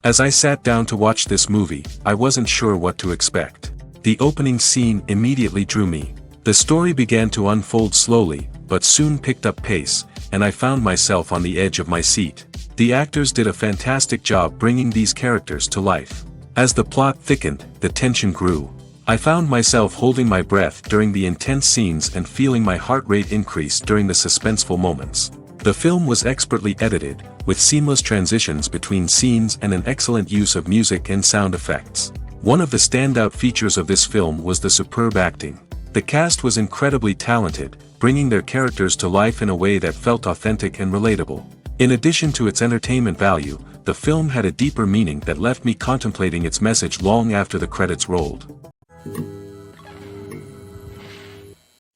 As I sat down to watch this movie, I wasn't sure what to expect. The opening scene immediately drew me. The story began to unfold slowly, but soon picked up pace, and I found myself on the edge of my seat. The actors did a fantastic job bringing these characters to life. As the plot thickened, the tension grew. I found myself holding my breath during the intense scenes and feeling my heart rate increase during the suspenseful moments. The film was expertly edited, with seamless transitions between scenes and an excellent use of music and sound effects. One of the standout features of this film was the superb acting. The cast was incredibly talented, bringing their characters to life in a way that felt authentic and relatable. In addition to its entertainment value, the film had a deeper meaning that left me contemplating its message long after the credits rolled.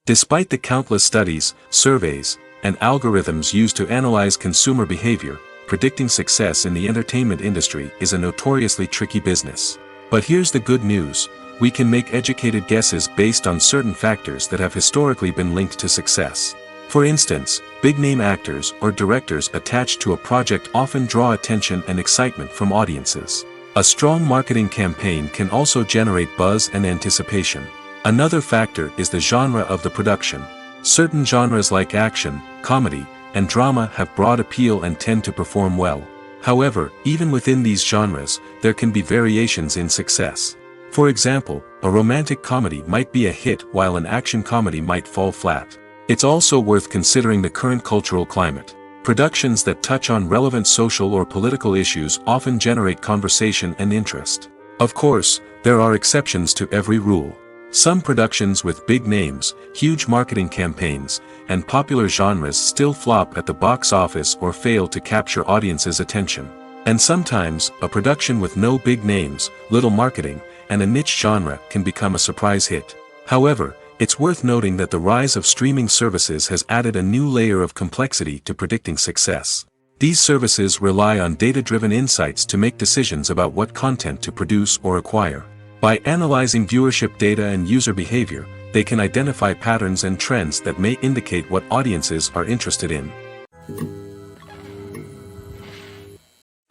Despite the countless studies, surveys, and algorithms used to analyze consumer behavior, predicting success in the entertainment industry is a notoriously tricky business. But here's the good news: we can make educated guesses based on certain factors that have historically been linked to success. For instance, big-name actors or directors attached to a project often draw attention and excitement from audiences. A strong marketing campaign can also generate buzz and anticipation. Another factor is the genre of the production. Certain genres like action, comedy, and drama have broad appeal and tend to perform well. However, even within these genres, there can be variations in success. For example, a romantic comedy might be a hit while an action comedy might fall flat. It's also worth considering the current cultural climate. Productions that touch on relevant social or political issues often generate conversation and interest. Of course, there are exceptions to every rule. Some productions with big names, huge marketing campaigns, and popular genres still flop at the box office or fail to capture audiences' attention. And sometimes, a production with no big names, little marketing, and a niche genre can become a surprise hit. However, it's worth noting that the rise of streaming services has added a new layer of complexity to predicting success. These services rely on data-driven insights to make decisions about what content to produce or acquire. By analyzing viewership data and user behavior, they can identify patterns and trends that may indicate what audiences are interested in.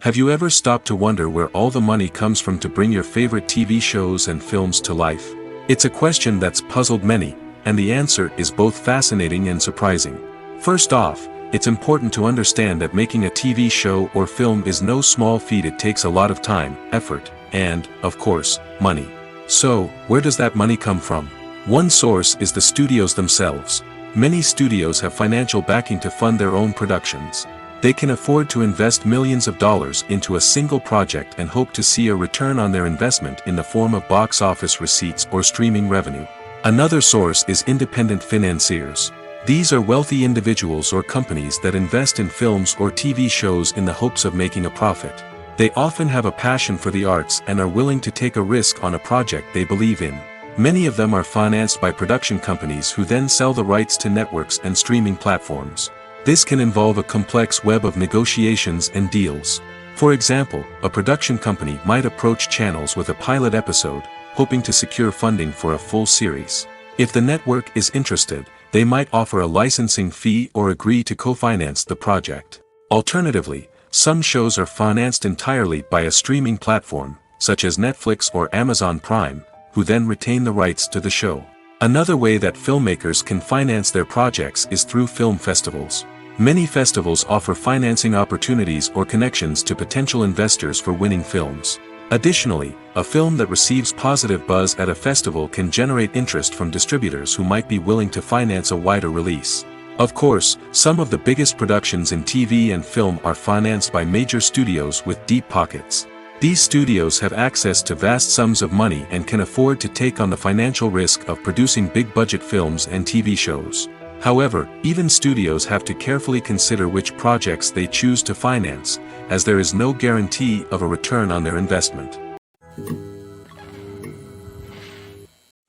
Have you ever stopped to wonder where all the money comes from to bring your favorite TV shows and films to life? It's a question that's puzzled many, and the answer is both fascinating and surprising. First off, it's important to understand that making a TV show or film is no small feat. It takes a lot of time, effort, and, of course, money. So, where does that money come from? One source is the studios themselves. Many studios have financial backing to fund their own productions. They can afford to invest millions of dollars into a single project and hope to see a return on their investment in the form of box office receipts or streaming revenue. Another source is independent financiers. These are wealthy individuals or companies that invest in films or TV shows in the hopes of making a profit. They often have a passion for the arts and are willing to take a risk on a project they believe in. Many of them are financed by production companies who then sell the rights to networks and streaming platforms. This can involve a complex web of negotiations and deals. For example, a production company might approach channels with a pilot episode, hoping to secure funding for a full series. If the network is interested, they might offer a licensing fee or agree to co-finance the project. Alternatively, some shows are financed entirely by a streaming platform, such as Netflix or Amazon Prime, who then retain the rights to the show. Another way that filmmakers can finance their projects is through film festivals. Many festivals offer financing opportunities or connections to potential investors for winning films. Additionally, a film that receives positive buzz at a festival can generate interest from distributors who might be willing to finance a wider release. Of course, some of the biggest productions in TV and film are financed by major studios with deep pockets. These studios have access to vast sums of money and can afford to take on the financial risk of producing big-budget films and TV shows. However, even studios have to carefully consider which projects they choose to finance, as there is no guarantee of a return on their investment.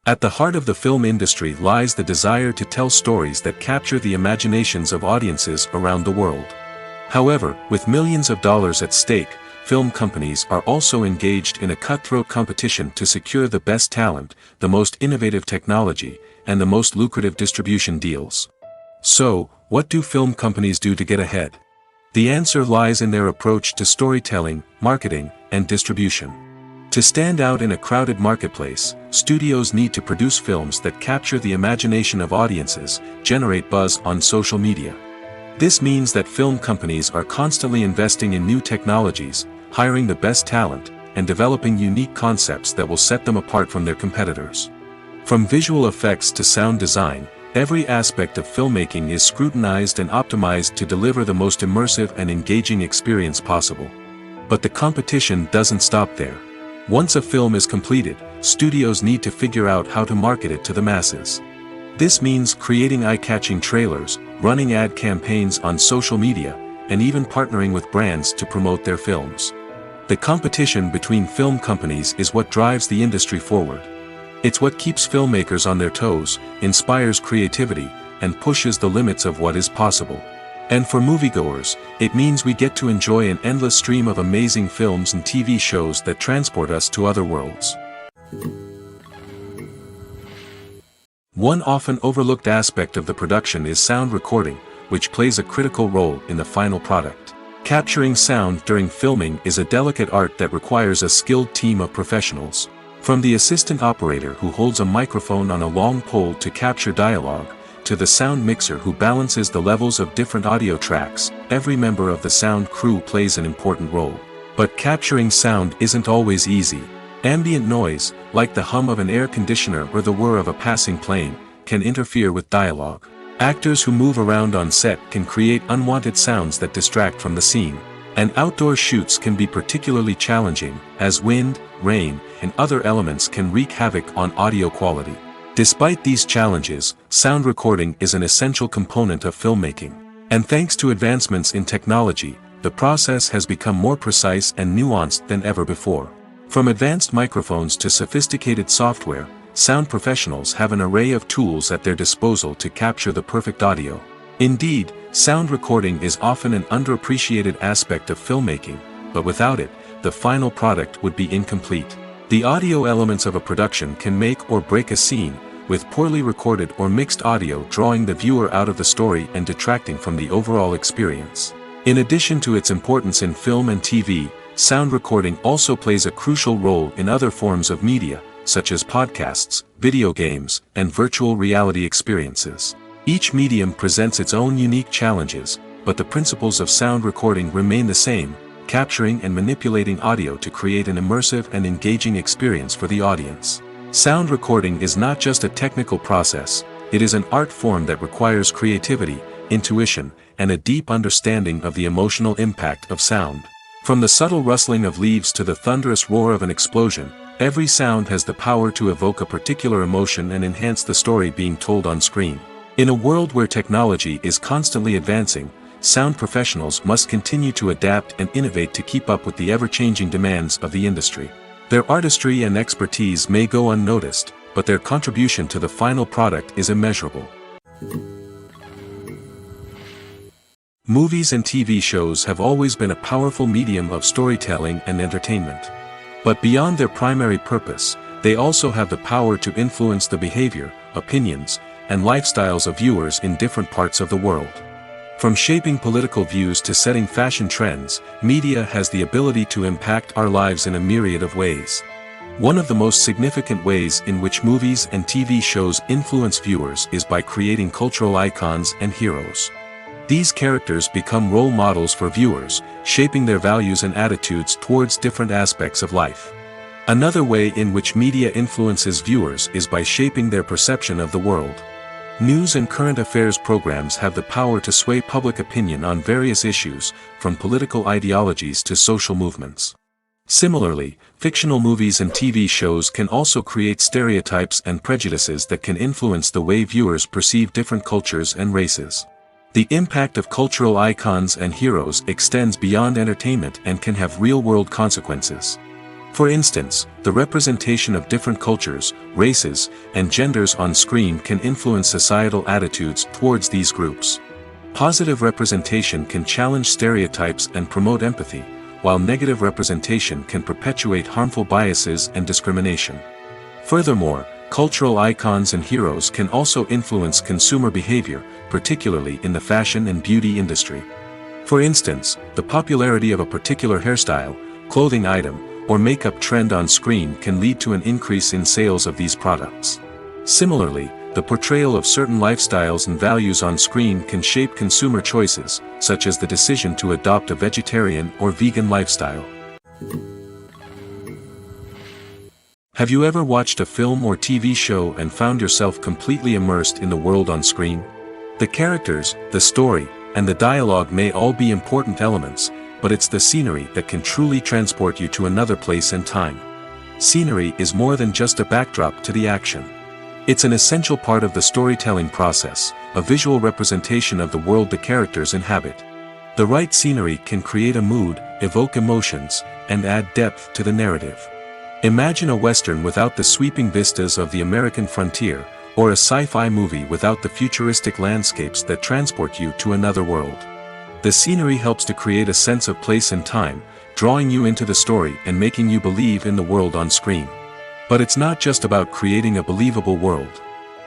At the heart of the film industry lies the desire to tell stories that capture the imaginations of audiences around the world. However, with millions of dollars at stake, film companies are also engaged in a cutthroat competition to secure the best talent, the most innovative technology, and the most lucrative distribution deals. So, what do film companies do to get ahead? The answer lies in their approach to storytelling, marketing, and distribution. To stand out in a crowded marketplace, studios need to produce films that capture the imagination of audiences, generate buzz on social media. This means that film companies are constantly investing in new technologies, hiring the best talent, and developing unique concepts that will set them apart from their competitors. From visual effects to sound design, every aspect of filmmaking is scrutinized and optimized to deliver the most immersive and engaging experience possible. But the competition doesn't stop there. Once a film is completed, studios need to figure out how to market it to the masses. This means creating eye-catching trailers, running ad campaigns on social media, and even partnering with brands to promote their films. The competition between film companies is what drives the industry forward. It's what keeps filmmakers on their toes, inspires creativity, and pushes the limits of what is possible. And for moviegoers, it means we get to enjoy an endless stream of amazing films and TV shows that transport us to other worlds. One often overlooked aspect of the production is sound recording, which plays a critical role in the final product. Capturing sound during filming is a delicate art that requires a skilled team of professionals. From the assistant operator who holds a microphone on a long pole to capture dialogue, to the sound mixer who balances the levels of different audio tracks, every member of the sound crew plays an important role. But capturing sound isn't always easy. Ambient noise, like the hum of an air conditioner or the whir of a passing plane, can interfere with dialogue. Actors who move around on set can create unwanted sounds that distract from the scene. And outdoor shoots can be particularly challenging, as wind, rain, and other elements can wreak havoc on audio quality. Despite these challenges, sound recording is an essential component of filmmaking. And thanks to advancements in technology, the process has become more precise and nuanced than ever before. From advanced microphones to sophisticated software, sound professionals have an array of tools at their disposal to capture the perfect audio. Indeed, sound recording is often an underappreciated aspect of filmmaking, but without it, the final product would be incomplete. The audio elements of a production can make or break a scene, with poorly recorded or mixed audio drawing the viewer out of the story and detracting from the overall experience. In addition to its importance in film and TV, sound recording also plays a crucial role in other forms of media, such as podcasts, video games, and virtual reality experiences. Each medium presents its own unique challenges, but the principles of sound recording remain the same: capturing and manipulating audio to create an immersive and engaging experience for the audience. Sound recording is not just a technical process, it is an art form that requires creativity, intuition, and a deep understanding of the emotional impact of sound. From the subtle rustling of leaves to the thunderous roar of an explosion, every sound has the power to evoke a particular emotion and enhance the story being told on screen. In a world where technology is constantly advancing, sound professionals must continue to adapt and innovate to keep up with the ever-changing demands of the industry. Their artistry and expertise may go unnoticed, but their contribution to the final product is immeasurable. Movies and TV shows have always been a powerful medium of storytelling and entertainment. But beyond their primary purpose, they also have the power to influence the behavior, opinions, and lifestyles of viewers in different parts of the world. From shaping political views to setting fashion trends, media has the ability to impact our lives in a myriad of ways. One of the most significant ways in which movies and TV shows influence viewers is by creating cultural icons and heroes. These characters become role models for viewers, shaping their values and attitudes towards different aspects of life. Another way in which media influences viewers is by shaping their perception of the world. News and current affairs programs have the power to sway public opinion on various issues, from political ideologies to social movements. Similarly, fictional movies and TV shows can also create stereotypes and prejudices that can influence the way viewers perceive different cultures and races. The impact of cultural icons and heroes extends beyond entertainment and can have real-world consequences. For instance, the representation of different cultures, races, and genders on screen can influence societal attitudes towards these groups. Positive representation can challenge stereotypes and promote empathy, while negative representation can perpetuate harmful biases and discrimination. Furthermore, cultural icons and heroes can also influence consumer behavior, particularly in the fashion and beauty industry. For instance, the popularity of a particular hairstyle, clothing item, or makeup trend on screen can lead to an increase in sales of these products. Similarly, the portrayal of certain lifestyles and values on screen can shape consumer choices, such as the decision to adopt a vegetarian or vegan lifestyle. Have you ever watched a film or TV show and found yourself completely immersed in the world on screen? The characters, the story, and the dialogue may all be important elements, but it's the scenery that can truly transport you to another place and time. Scenery is more than just a backdrop to the action. It's an essential part of the storytelling process, a visual representation of the world the characters inhabit. The right scenery can create a mood, evoke emotions, and add depth to the narrative. Imagine a Western without the sweeping vistas of the American frontier, or a sci-fi movie without the futuristic landscapes that transport you to another world. The scenery helps to create a sense of place and time, drawing you into the story and making you believe in the world on screen. But it's not just about creating a believable world.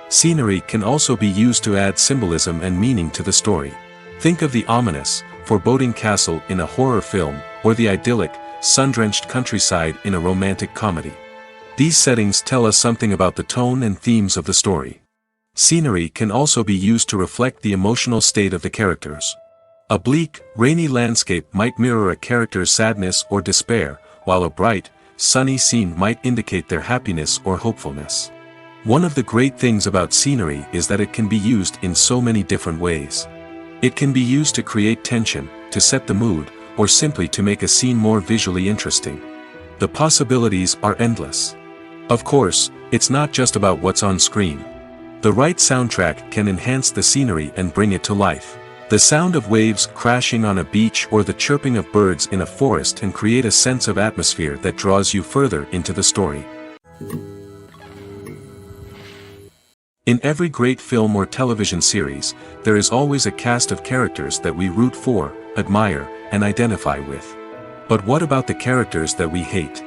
Scenery can also be used to add symbolism and meaning to the story. Think of the ominous, foreboding castle in a horror film, or the idyllic, sun-drenched countryside in a romantic comedy. These settings tell us something about the tone and themes of the story. Scenery can also be used to reflect the emotional state of the characters. A bleak, rainy landscape might mirror a character's sadness or despair, while a bright, sunny scene might indicate their happiness or hopefulness. One of the great things about scenery is that it can be used in so many different ways. It can be used to create tension, to set the mood, or simply to make a scene more visually interesting. The possibilities are endless. Of course, it's not just about what's on screen. The right soundtrack can enhance the scenery and bring it to life. The sound of waves crashing on a beach or the chirping of birds in a forest can create a sense of atmosphere that draws you further into the story. In every great film or television series, there is always a cast of characters that we root for, admire, and identify with. But what about the characters that we hate?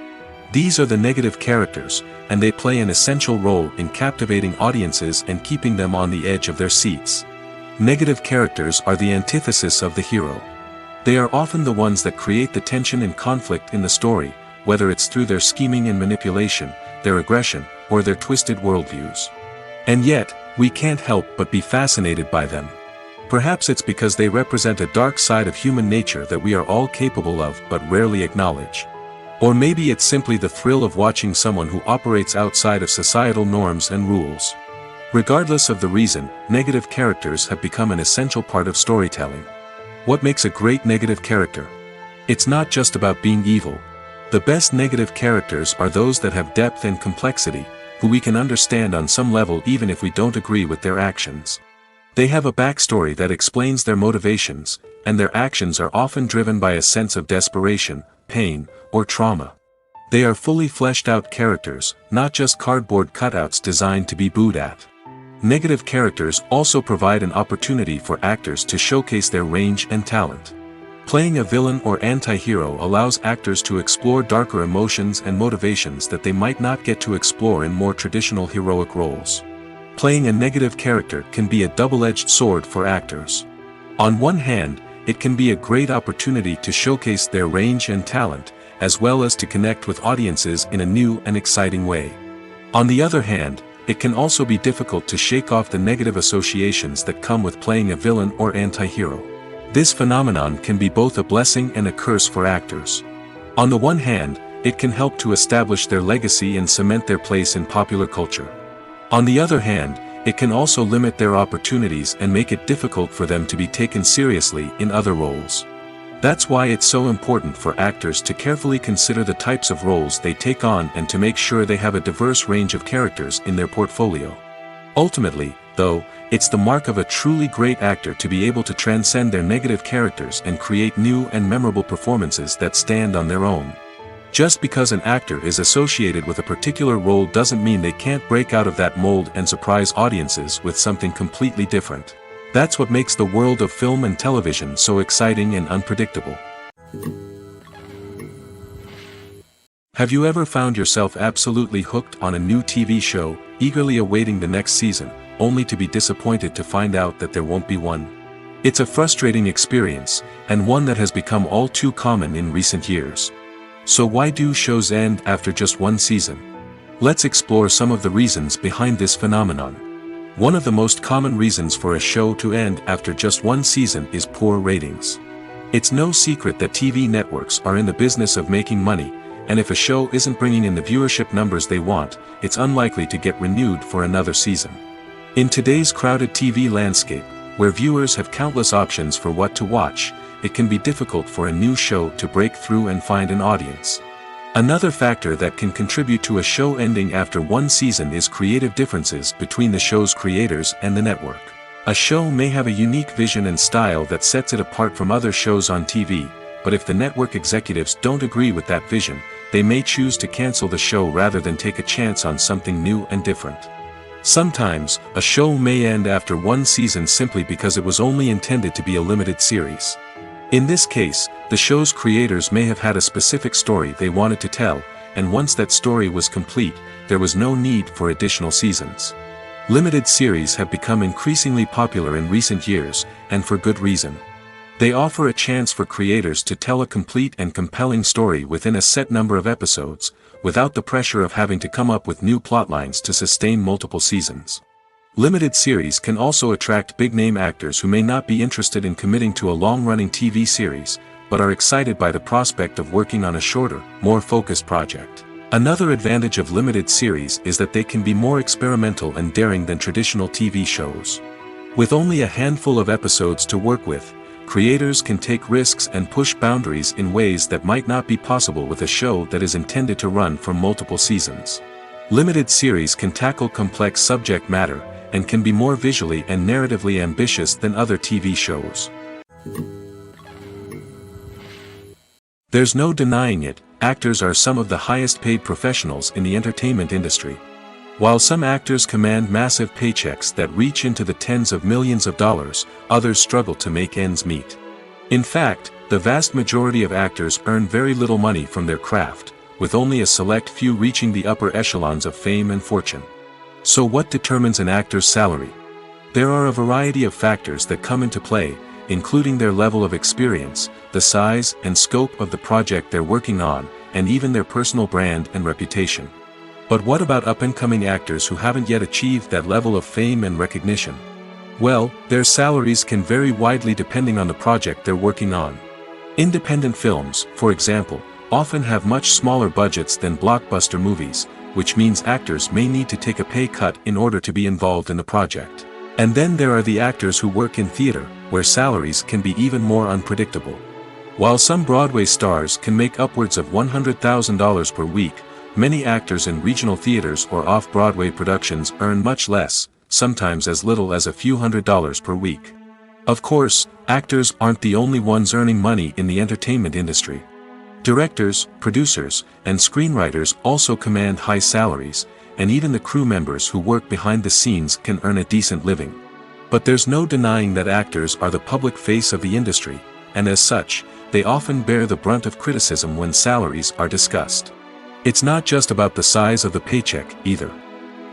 These are the negative characters, and they play an essential role in captivating audiences and keeping them on the edge of their seats. Negative characters are the antithesis of the hero. They are often the ones that create the tension and conflict in the story, whether it's through their scheming and manipulation, their aggression, or their twisted worldviews. And yet, we can't help but be fascinated by them. Perhaps it's because they represent a dark side of human nature that we are all capable of but rarely acknowledge. Or maybe it's simply the thrill of watching someone who operates outside of societal norms and rules. Regardless of the reason, negative characters have become an essential part of storytelling. What makes a great negative character? It's not just about being evil. The best negative characters are those that have depth and complexity, who we can understand on some level even if we don't agree with their actions. They have a backstory that explains their motivations, and their actions are often driven by a sense of desperation, pain, or trauma. They are fully fleshed out characters, not just cardboard cutouts designed to be booed at. Negative characters also provide an opportunity for actors to showcase their range and talent. Playing a villain or anti-hero allows actors to explore darker emotions and motivations that they might not get to explore in more traditional heroic roles. Playing a negative character can be a double-edged sword for actors. On one hand, it can be a great opportunity to showcase their range and talent, as well as to connect with audiences in a new and exciting way. On the other hand, it can also be difficult to shake off the negative associations that come with playing a villain or anti-hero. This phenomenon can be both a blessing and a curse for actors. On the one hand, it can help to establish their legacy and cement their place in popular culture. On the other hand, it can also limit their opportunities and make it difficult for them to be taken seriously in other roles. That's why it's so important for actors to carefully consider the types of roles they take on and to make sure they have a diverse range of characters in their portfolio. Ultimately, though, it's the mark of a truly great actor to be able to transcend their negative characters and create new and memorable performances that stand on their own. Just because an actor is associated with a particular role doesn't mean they can't break out of that mold and surprise audiences with something completely different. That's what makes the world of film and television so exciting and unpredictable. Have you ever found yourself absolutely hooked on a new TV show, eagerly awaiting the next season, only to be disappointed to find out that there won't be one? It's a frustrating experience, and one that has become all too common in recent years. So why do shows end after just one season? Let's explore some of the reasons behind this phenomenon. One of the most common reasons for a show to end after just one season is poor ratings. It's no secret that TV networks are in the business of making money, and if a show isn't bringing in the viewership numbers they want, it's unlikely to get renewed for another season. In today's crowded TV landscape, where viewers have countless options for what to watch, it can be difficult for a new show to break through and find an audience. Another factor that can contribute to a show ending after one season is creative differences between the show's creators and the network. A show may have a unique vision and style that sets it apart from other shows on TV, but if the network executives don't agree with that vision, they may choose to cancel the show rather than take a chance on something new and different. Sometimes, a show may end after one season simply because it was only intended to be a limited series. In this case, the show's creators may have had a specific story they wanted to tell, and once that story was complete, there was no need for additional seasons. Limited series have become increasingly popular in recent years, and for good reason. They offer a chance for creators to tell a complete and compelling story within a set number of episodes, without the pressure of having to come up with new plotlines to sustain multiple seasons. Limited series can also attract big-name actors who may not be interested in committing to a long-running TV series, but are excited by the prospect of working on a shorter, more focused project. Another advantage of limited series is that they can be more experimental and daring than traditional TV shows. With only a handful of episodes to work with, creators can take risks and push boundaries in ways that might not be possible with a show that is intended to run for multiple seasons. Limited series can tackle complex subject matter, and can be more visually and narratively ambitious than other TV shows. There's no denying it, actors are some of the highest paid professionals in the entertainment industry. While some actors command massive paychecks that reach into the tens of millions of dollars, others struggle to make ends meet. In fact, the vast majority of actors earn very little money from their craft, with only a select few reaching the upper echelons of fame and fortune. So what determines an actor's salary? There are a variety of factors that come into play, including their level of experience, the size and scope of the project they're working on, and even their personal brand and reputation. But what about up-and-coming actors who haven't yet achieved that level of fame and recognition? Well, their salaries can vary widely depending on the project they're working on. Independent films, for example, often have much smaller budgets than blockbuster movies, which means actors may need to take a pay cut in order to be involved in the project. And then there are the actors who work in theater, where salaries can be even more unpredictable. While some Broadway stars can make upwards of $100,000 per week, many actors in regional theaters or off-Broadway productions earn much less, sometimes as little as a few $100s per week. Of course, actors aren't the only ones earning money in the entertainment industry. Directors, producers, and screenwriters also command high salaries, and even the crew members who work behind the scenes can earn a decent living. But there's no denying that actors are the public face of the industry, and as such, they often bear the brunt of criticism when salaries are discussed. It's not just about the size of the paycheck, either.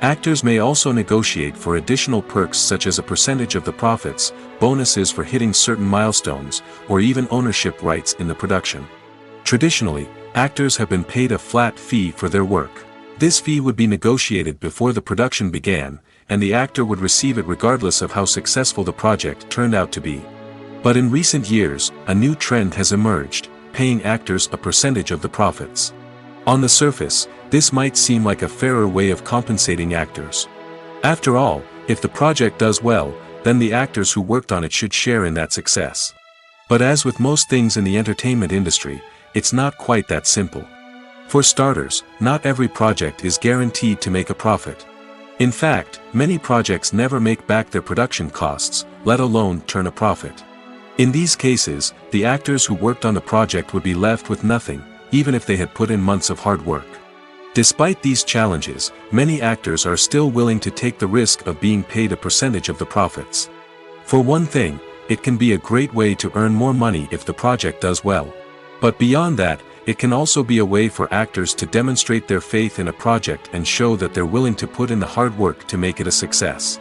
Actors may also negotiate for additional perks such as a percentage of the profits, bonuses for hitting certain milestones, or even ownership rights in the production. Traditionally, actors have been paid a flat fee for their work. This fee would be negotiated before the production began, and the actor would receive it regardless of how successful the project turned out to be. But in recent years, a new trend has emerged, paying actors a percentage of the profits. On the surface, this might seem like a fairer way of compensating actors. After all, if the project does well, then the actors who worked on it should share in that success. But as with most things in the entertainment industry, it's not quite that simple. For starters, not every project is guaranteed to make a profit. In fact, many projects never make back their production costs, let alone turn a profit. In these cases, the actors who worked on the project would be left with nothing, even if they had put in months of hard work. Despite these challenges, many actors are still willing to take the risk of being paid a percentage of the profits. For one thing, it can be a great way to earn more money if the project does well. But beyond that, it can also be a way for actors to demonstrate their faith in a project and show that they're willing to put in the hard work to make it a success.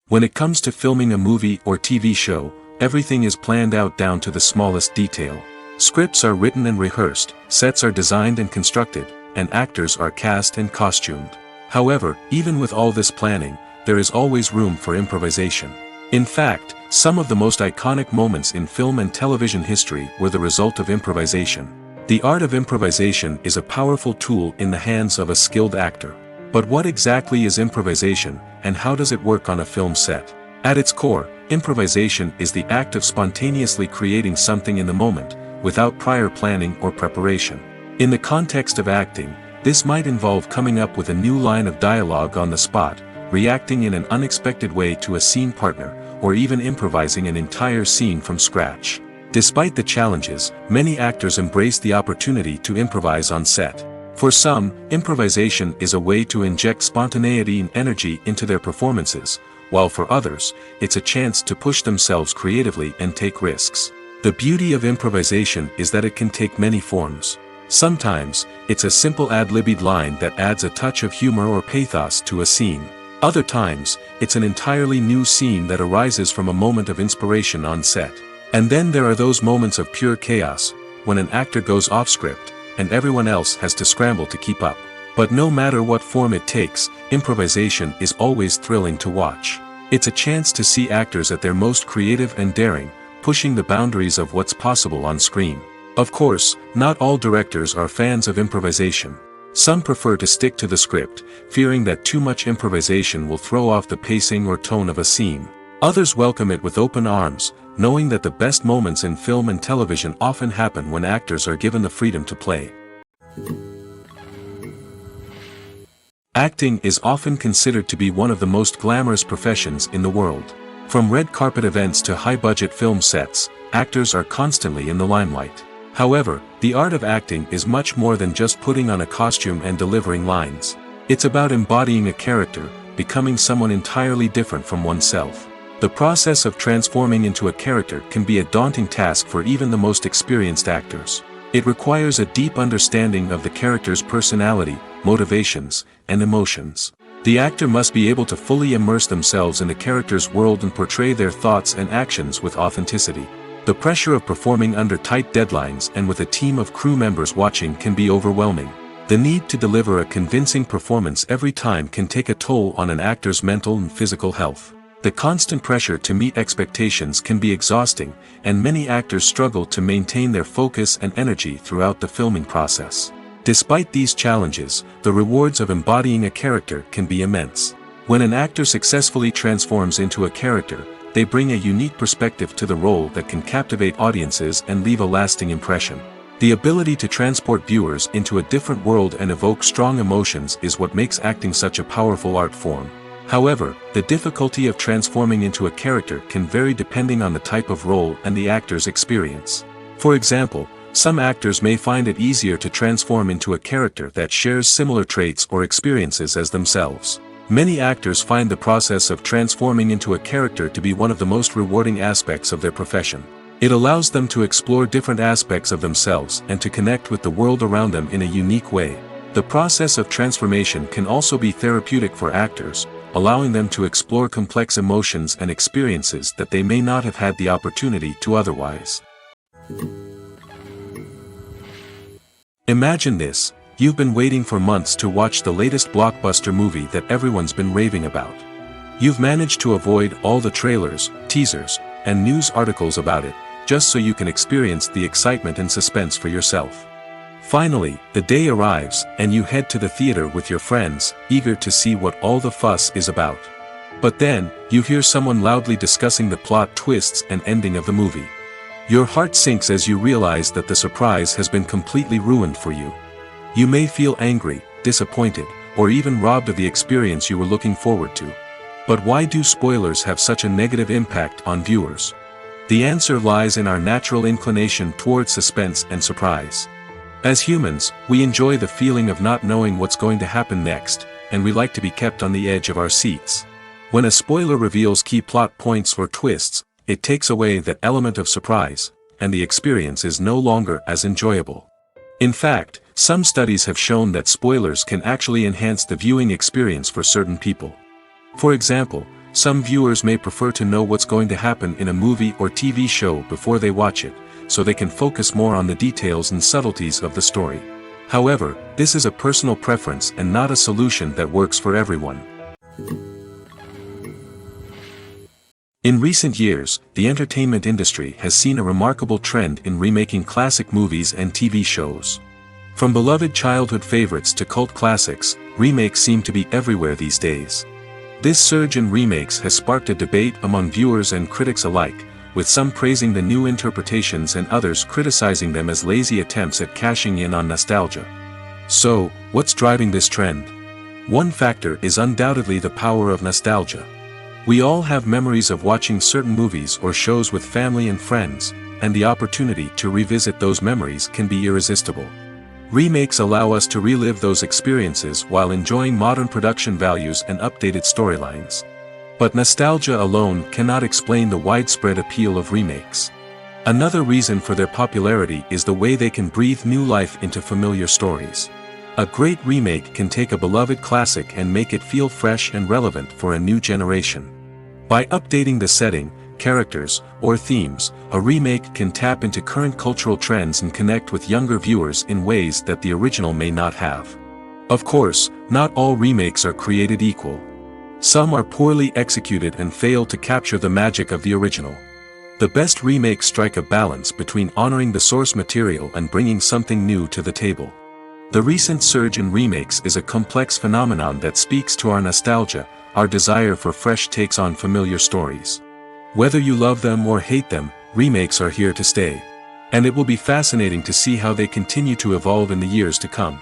When it comes to filming a movie or TV show, everything is planned out down to the smallest detail. Scripts are written and rehearsed, sets are designed and constructed, and actors are cast and costumed. However, even with all this planning, there is always room for improvisation. In fact, some of the most iconic moments in film and television history were the result of improvisation. The art of improvisation is a powerful tool in the hands of a skilled actor. But what exactly is improvisation, and how does it work on a film set? At its core, improvisation is the act of spontaneously creating something in the moment, without prior planning or preparation. In the context of acting, this might involve coming up with a new line of dialogue on the spot, reacting in an unexpected way to a scene partner, or even improvising an entire scene from scratch. Despite the challenges, many actors embrace the opportunity to improvise on set. For some, improvisation is a way to inject spontaneity and energy into their performances, while for others, it's a chance to push themselves creatively and take risks. The beauty of improvisation is that it can take many forms. Sometimes, it's a simple ad-libbed line that adds a touch of humor or pathos to a scene. Other times, it's an entirely new scene that arises from a moment of inspiration on set. And then there are those moments of pure chaos, when an actor goes off script, and everyone else has to scramble to keep up. But no matter what form it takes, improvisation is always thrilling to watch. It's a chance to see actors at their most creative and daring, pushing the boundaries of what's possible on screen. Of course, not all directors are fans of improvisation. Some prefer to stick to the script, fearing that too much improvisation will throw off the pacing or tone of a scene. Others welcome it with open arms, knowing that the best moments in film and television often happen when actors are given the freedom to play. Acting is often considered to be one of the most glamorous professions in the world. From red carpet events to high-budget film sets, actors are constantly in the limelight. However, the art of acting is much more than just putting on a costume and delivering lines. It's about embodying a character, becoming someone entirely different from oneself. The process of transforming into a character can be a daunting task for even the most experienced actors. It requires a deep understanding of the character's personality, motivations, and emotions. The actor must be able to fully immerse themselves in the character's world and portray their thoughts and actions with authenticity. The pressure of performing under tight deadlines and with a team of crew members watching can be overwhelming. The need to deliver a convincing performance every time can take a toll on an actor's mental and physical health. The constant pressure to meet expectations can be exhausting, and many actors struggle to maintain their focus and energy throughout the filming process. Despite these challenges, the rewards of embodying a character can be immense. When an actor successfully transforms into a character, they bring a unique perspective to the role that can captivate audiences and leave a lasting impression. The ability to transport viewers into a different world and evoke strong emotions is what makes acting such a powerful art form. However, the difficulty of transforming into a character can vary depending on the type of role and the actor's experience. For example, some actors may find it easier to transform into a character that shares similar traits or experiences as themselves. Many actors find the process of transforming into a character to be one of the most rewarding aspects of their profession. It allows them to explore different aspects of themselves and to connect with the world around them in a unique way. The process of transformation can also be therapeutic for actors, allowing them to explore complex emotions and experiences that they may not have had the opportunity to otherwise. Imagine this: you've been waiting for months to watch the latest blockbuster movie that everyone's been raving about. You've managed to avoid all the trailers, teasers, and news articles about it, just so you can experience the excitement and suspense for yourself. Finally, the day arrives, and you head to the theater with your friends, eager to see what all the fuss is about. But then, you hear someone loudly discussing the plot twists and ending of the movie. Your heart sinks as you realize that the surprise has been completely ruined for you. You may feel angry, disappointed, or even robbed of the experience you were looking forward to. But why do spoilers have such a negative impact on viewers? The answer lies in our natural inclination toward suspense and surprise. As humans, we enjoy the feeling of not knowing what's going to happen next, and we like to be kept on the edge of our seats. When a spoiler reveals key plot points or twists, it takes away that element of surprise, and the experience is no longer as enjoyable. In fact, some studies have shown that spoilers can actually enhance the viewing experience for certain people. For example, Some viewers may prefer to know what's going to happen in a movie or TV show before they watch it, so they can focus more on the details and subtleties of the story. However, this is a personal preference and not a solution that works for everyone. In recent years, the entertainment industry has seen a remarkable trend in remaking classic movies and TV shows. From beloved childhood favorites to cult classics, remakes seem to be everywhere these days. This surge in remakes has sparked a debate among viewers and critics alike, with some praising the new interpretations and others criticizing them as lazy attempts at cashing in on nostalgia. So, what's driving this trend? One factor is undoubtedly the power of nostalgia. We all have memories of watching certain movies or shows with family and friends, and the opportunity to revisit those memories can be irresistible. Remakes allow us to relive those experiences while enjoying modern production values and updated storylines. But nostalgia alone cannot explain the widespread appeal of remakes. Another reason for their popularity is the way they can breathe new life into familiar stories. A great remake can take a beloved classic and make it feel fresh and relevant for a new generation. By updating the setting, characters, or themes, a remake can tap into current cultural trends and connect with younger viewers in ways that the original may not have. Of course, not all remakes are created equal. Some are poorly executed and fail to capture the magic of the original. The best remakes strike a balance between honoring the source material and bringing something new to the table. The recent surge in remakes is a complex phenomenon that speaks to our nostalgia, our desire for fresh takes on familiar stories. Whether you love them or hate them, remakes are here to stay. And it will be fascinating to see how they continue to evolve in the years to come.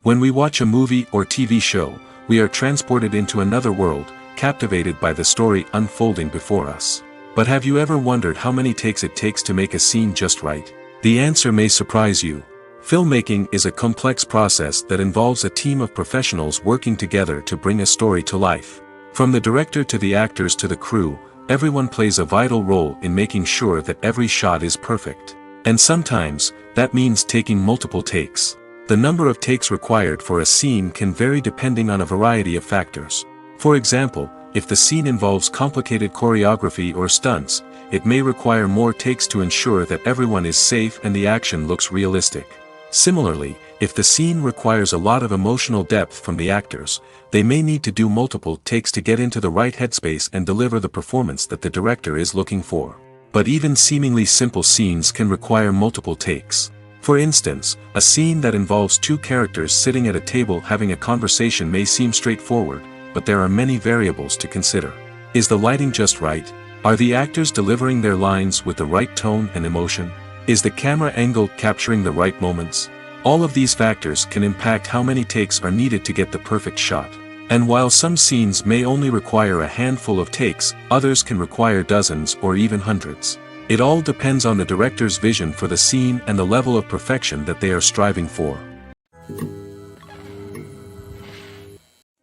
When we watch a movie or TV show, we are transported into another world, captivated by the story unfolding before us. But have you ever wondered how many takes it takes to make a scene just right? The answer may surprise you. Filmmaking is a complex process that involves a team of professionals working together to bring a story to life. From the director to the actors to the crew, everyone plays a vital role in making sure that every shot is perfect. And sometimes, that means taking multiple takes. The number of takes required for a scene can vary depending on a variety of factors. For example, if the scene involves complicated choreography or stunts, it may require more takes to ensure that everyone is safe and the action looks realistic. Similarly, if the scene requires a lot of emotional depth from the actors, they may need to do multiple takes to get into the right headspace and deliver the performance that the director is looking for. But even seemingly simple scenes can require multiple takes. For instance, a scene that involves two characters sitting at a table having a conversation may seem straightforward, but there are many variables to consider. Is the lighting just right? Are the actors delivering their lines with the right tone and emotion? Is the camera angle capturing the right moments? All of these factors can impact how many takes are needed to get the perfect shot. And while some scenes may only require a handful of takes, others can require dozens or even hundreds. It all depends on the director's vision for the scene and the level of perfection that they are striving for.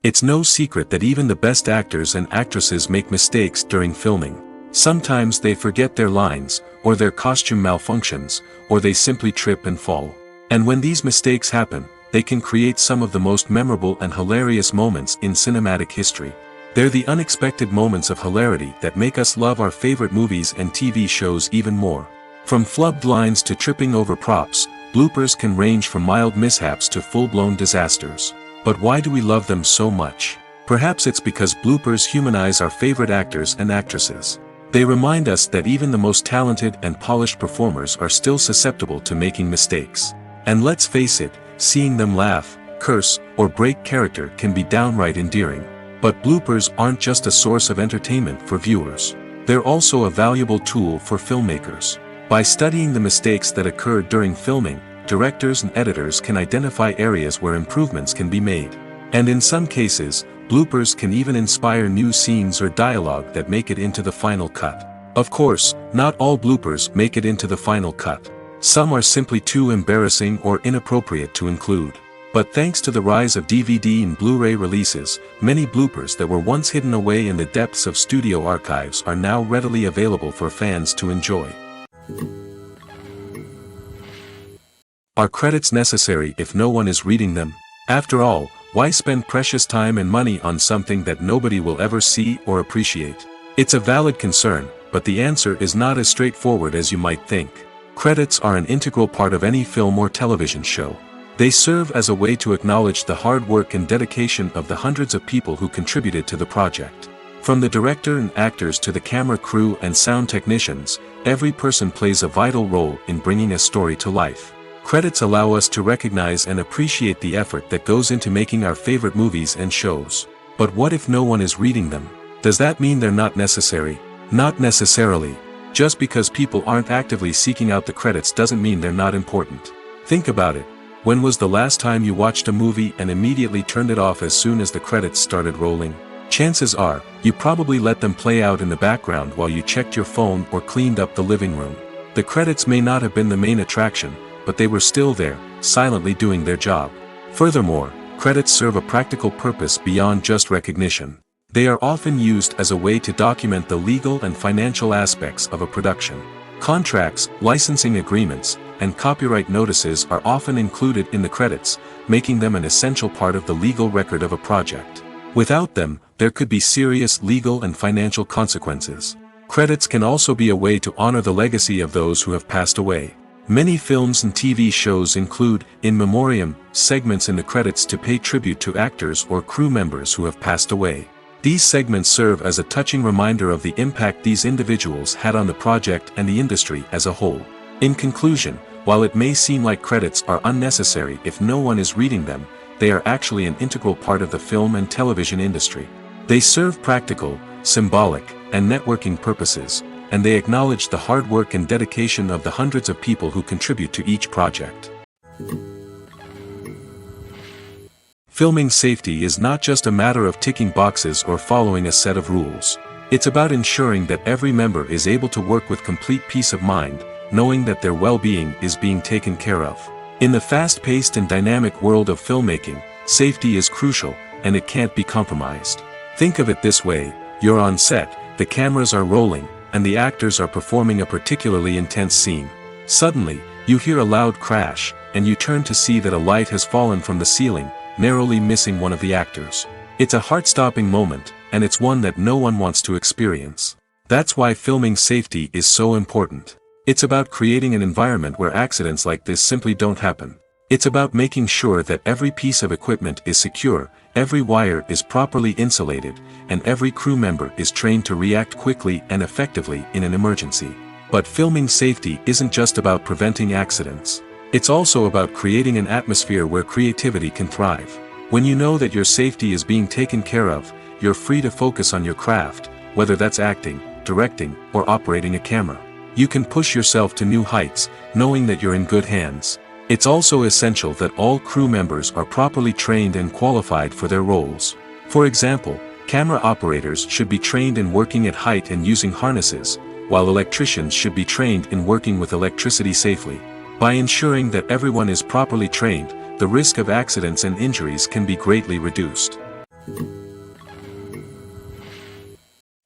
It's no secret that even the best actors and actresses make mistakes during filming. Sometimes they forget their lines, or their costume malfunctions, or they simply trip and fall. And when these mistakes happen, they can create some of the most memorable and hilarious moments in cinematic history. They're the unexpected moments of hilarity that make us love our favorite movies and TV shows even more. From flubbed lines to tripping over props, bloopers can range from mild mishaps to full-blown disasters. But why do we love them so much? Perhaps it's because bloopers humanize our favorite actors and actresses. They remind us that even the most talented and polished performers are still susceptible to making mistakes. And let's face it, seeing them laugh, curse, or break character can be downright endearing. But bloopers aren't just a source of entertainment for viewers. They're also a valuable tool for filmmakers. By studying the mistakes that occurred during filming, directors and editors can identify areas where improvements can be made. And in some cases, bloopers can even inspire new scenes or dialogue that make it into the final cut. Of course, not all bloopers make it into the final cut. Some are simply too embarrassing or inappropriate to include. But thanks to the rise of DVD and Blu-ray releases, many bloopers that were once hidden away in the depths of studio archives are now readily available for fans to enjoy. Are credits necessary if no one is reading them? After all, Why spend precious time and money on something that nobody will ever see or appreciate? It's a valid concern, but the answer is not as straightforward as you might think. Credits are an integral part of any film or television show. They serve as a way to acknowledge the hard work and dedication of the hundreds of people who contributed to the project. From the director and actors to the camera crew and sound technicians, every person plays a vital role in bringing a story to life. Credits allow us to recognize and appreciate the effort that goes into making our favorite movies and shows. But what if no one is reading them? Does that mean they're not necessary? Not necessarily. Just because people aren't actively seeking out the credits doesn't mean they're not important. Think about it. When was the last time you watched a movie and immediately turned it off as soon as the credits started rolling? Chances are, you probably let them play out in the background while you checked your phone or cleaned up the living room. The credits may not have been the main attraction, but they were still there, silently doing their job. Furthermore, credits serve a practical purpose beyond just recognition. They are often used as a way to document the legal and financial aspects of a production. Contracts, licensing agreements, and copyright notices are often included in the credits, making them an essential part of the legal record of a project. Without them, there could be serious legal and financial consequences. Credits can also be a way to honor the legacy of those who have passed away. Many films and TV shows include in memoriam segments in the credits to pay tribute to actors or crew members who have passed away. These segments serve as a touching reminder of the impact these individuals had on the project and the industry as a whole. In conclusion, while it may seem like credits are unnecessary if no one is reading them, they are actually an integral part of the film and television industry. They serve practical, symbolic, and networking purposes, and they acknowledge the hard work and dedication of the hundreds of people who contribute to each project. Filming safety is not just a matter of ticking boxes or following a set of rules. It's about ensuring that every member is able to work with complete peace of mind, knowing that their well-being is being taken care of. In the fast-paced and dynamic world of filmmaking, safety is crucial, and it can't be compromised. Think of it this way: you're on set, the cameras are rolling, and the actors are performing a particularly intense scene. Suddenly, you hear a loud crash, and you turn to see that a light has fallen from the ceiling, narrowly missing one of the actors. It's a heart-stopping moment, and it's one that no one wants to experience. That's why filming safety is so important. It's about creating an environment where accidents like this simply don't happen. It's about making sure that every piece of equipment is secure, every wire is properly insulated, and every crew member is trained to react quickly and effectively in an emergency. But filming safety isn't just about preventing accidents. It's also about creating an atmosphere where creativity can thrive. When you know that your safety is being taken care of, you're free to focus on your craft, whether that's acting, directing, or operating a camera. You can push yourself to new heights, knowing that you're in good hands. It's also essential that all crew members are properly trained and qualified for their roles. For example, camera operators should be trained in working at height and using harnesses, while electricians should be trained in working with electricity safely. By ensuring that everyone is properly trained, the risk of accidents and injuries can be greatly reduced.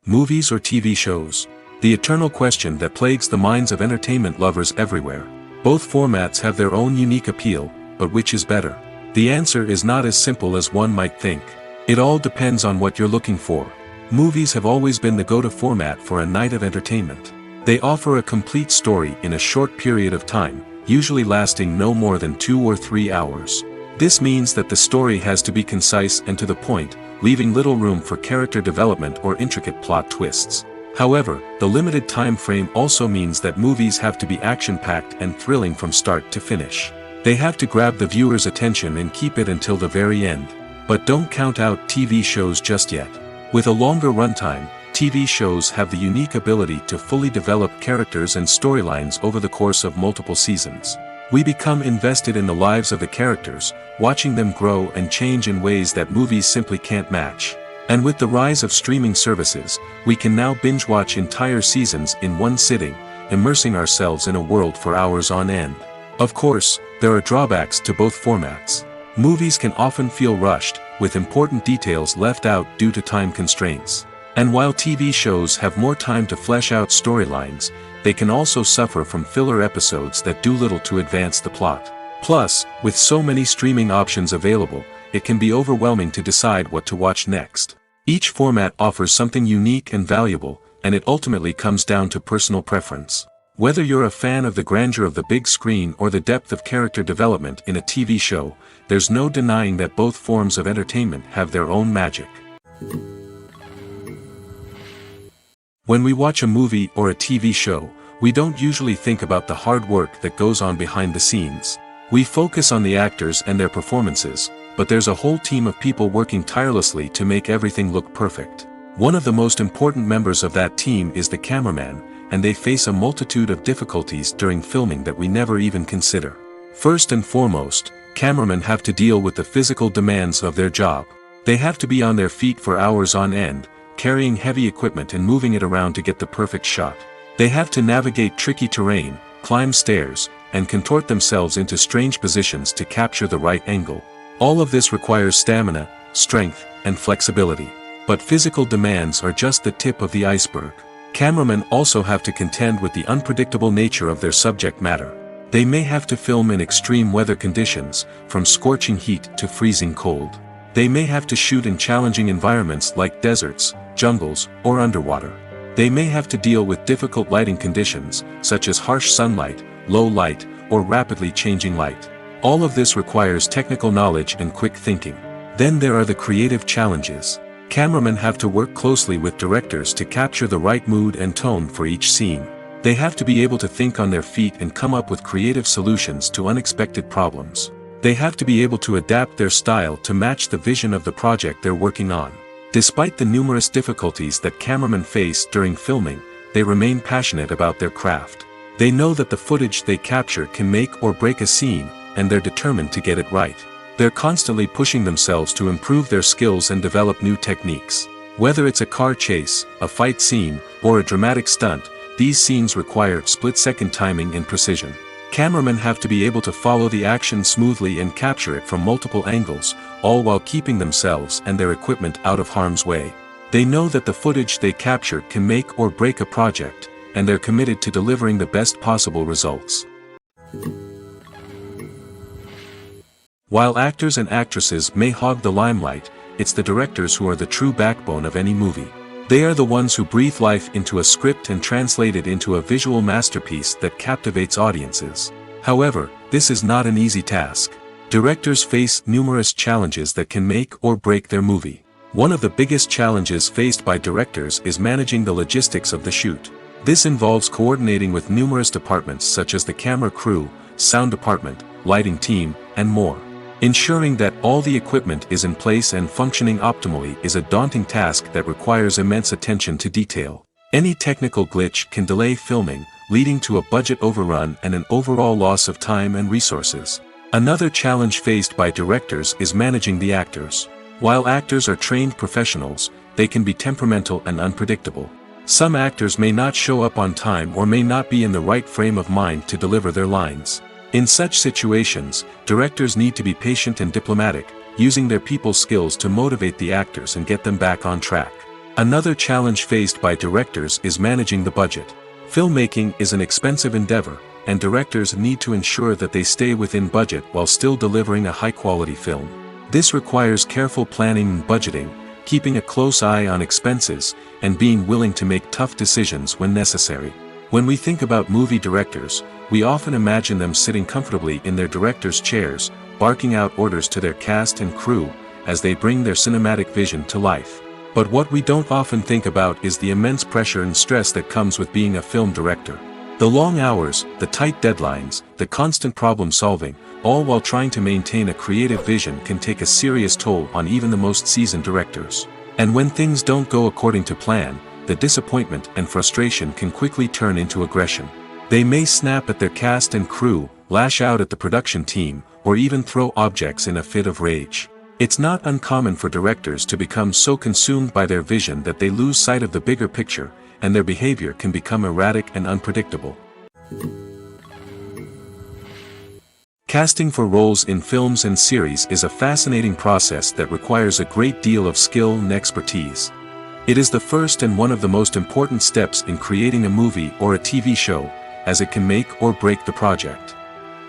Movies or TV shows? The eternal question that plagues the minds of entertainment lovers everywhere. Both formats have their own unique appeal, but which is better? The answer is not as simple as one might think. It all depends on what you're looking for. Movies have always been the go-to format for a night of entertainment. They offer a complete story in a short period of time, usually lasting no more than 2 or 3 hours. This means that the story has to be concise and to the point, leaving little room for character development or intricate plot twists. However, the limited time frame also means that movies have to be action-packed and thrilling from start to finish. They have to grab the viewer's attention and keep it until the very end. But don't count out TV shows just yet. With a longer runtime, TV shows have the unique ability to fully develop characters and storylines over the course of multiple seasons. We become invested in the lives of the characters, watching them grow and change in ways that movies simply can't match. And with the rise of streaming services, we can now binge-watch entire seasons in one sitting, immersing ourselves in a world for hours on end. Of course, there are drawbacks to both formats. Movies can often feel rushed, with important details left out due to time constraints. And while TV shows have more time to flesh out storylines, they can also suffer from filler episodes that do little to advance the plot. Plus, with so many streaming options available, it can be overwhelming to decide what to watch next. Each format offers something unique and valuable, and it ultimately comes down to personal preference. Whether you're a fan of the grandeur of the big screen or the depth of character development in a TV show, there's no denying that both forms of entertainment have their own magic. When we watch a movie or a TV show, we don't usually think about the hard work that goes on behind the scenes. We focus on the actors and their performances, but there's a whole team of people working tirelessly to make everything look perfect. One of the most important members of that team is the cameraman, and they face a multitude of difficulties during filming that we never even consider. First and foremost, cameramen have to deal with the physical demands of their job. They have to be on their feet for hours on end, carrying heavy equipment and moving it around to get the perfect shot. They have to navigate tricky terrain, climb stairs, and contort themselves into strange positions to capture the right angle. All of this requires stamina, strength, and flexibility. But physical demands are just the tip of the iceberg. Cameramen also have to contend with the unpredictable nature of their subject matter. They may have to film in extreme weather conditions, from scorching heat to freezing cold. They may have to shoot in challenging environments like deserts, jungles, or underwater. They may have to deal with difficult lighting conditions, such as harsh sunlight, low light, or rapidly changing light. All of this requires technical knowledge and quick thinking. Then there are the creative challenges. Cameramen have to work closely with directors to capture the right mood and tone for each scene. They have to be able to think on their feet and come up with creative solutions to unexpected problems. They have to be able to adapt their style to match the vision of the project they're working on. Despite the numerous difficulties that cameramen face during filming, they remain passionate about their craft. They know that the footage they capture can make or break a scene, and they're determined to get it right. They're constantly pushing themselves to improve their skills and develop new techniques. Whether it's a car chase, a fight scene, or a dramatic stunt, these scenes require split-second timing and precision. Cameramen have to be able to follow the action smoothly and capture it from multiple angles, all while keeping themselves and their equipment out of harm's way. They know that the footage they capture can make or break a project, and they're committed to delivering the best possible results. While actors and actresses may hog the limelight, it's the directors who are the true backbone of any movie. They are the ones who breathe life into a script and translate it into a visual masterpiece that captivates audiences. However, this is not an easy task. Directors face numerous challenges that can make or break their movie. One of the biggest challenges faced by directors is managing the logistics of the shoot. This involves coordinating with numerous departments such as the camera crew, sound department, lighting team, and more. Ensuring that all the equipment is in place and functioning optimally is a daunting task that requires immense attention to detail. Any technical glitch can delay filming, leading to a budget overrun and an overall loss of time and resources. Another challenge faced by directors is managing the actors. While actors are trained professionals, they can be temperamental and unpredictable. Some actors may not show up on time or may not be in the right frame of mind to deliver their lines. In such situations, directors need to be patient and diplomatic, using their people skills to motivate the actors and get them back on track. Another challenge faced by directors is managing the budget. Filmmaking is an expensive endeavor, and directors need to ensure that they stay within budget while still delivering a high-quality film. This requires careful planning and budgeting, keeping a close eye on expenses, and being willing to make tough decisions when necessary. When we think about movie directors, we often imagine them sitting comfortably in their director's chairs, barking out orders to their cast and crew, as they bring their cinematic vision to life. But what we don't often think about is the immense pressure and stress that comes with being a film director. The long hours, the tight deadlines, the constant problem solving, all while trying to maintain a creative vision can take a serious toll on even the most seasoned directors. And when things don't go according to plan, the disappointment and frustration can quickly turn into aggression. They may snap at their cast and crew, lash out at the production team, or even throw objects in a fit of rage. It's not uncommon for directors to become so consumed by their vision that they lose sight of the bigger picture, and their behavior can become erratic and unpredictable. Casting for roles in films and series is a fascinating process that requires a great deal of skill and expertise. It is the first and one of the most important steps in creating a movie or a TV show, as it can make or break the project.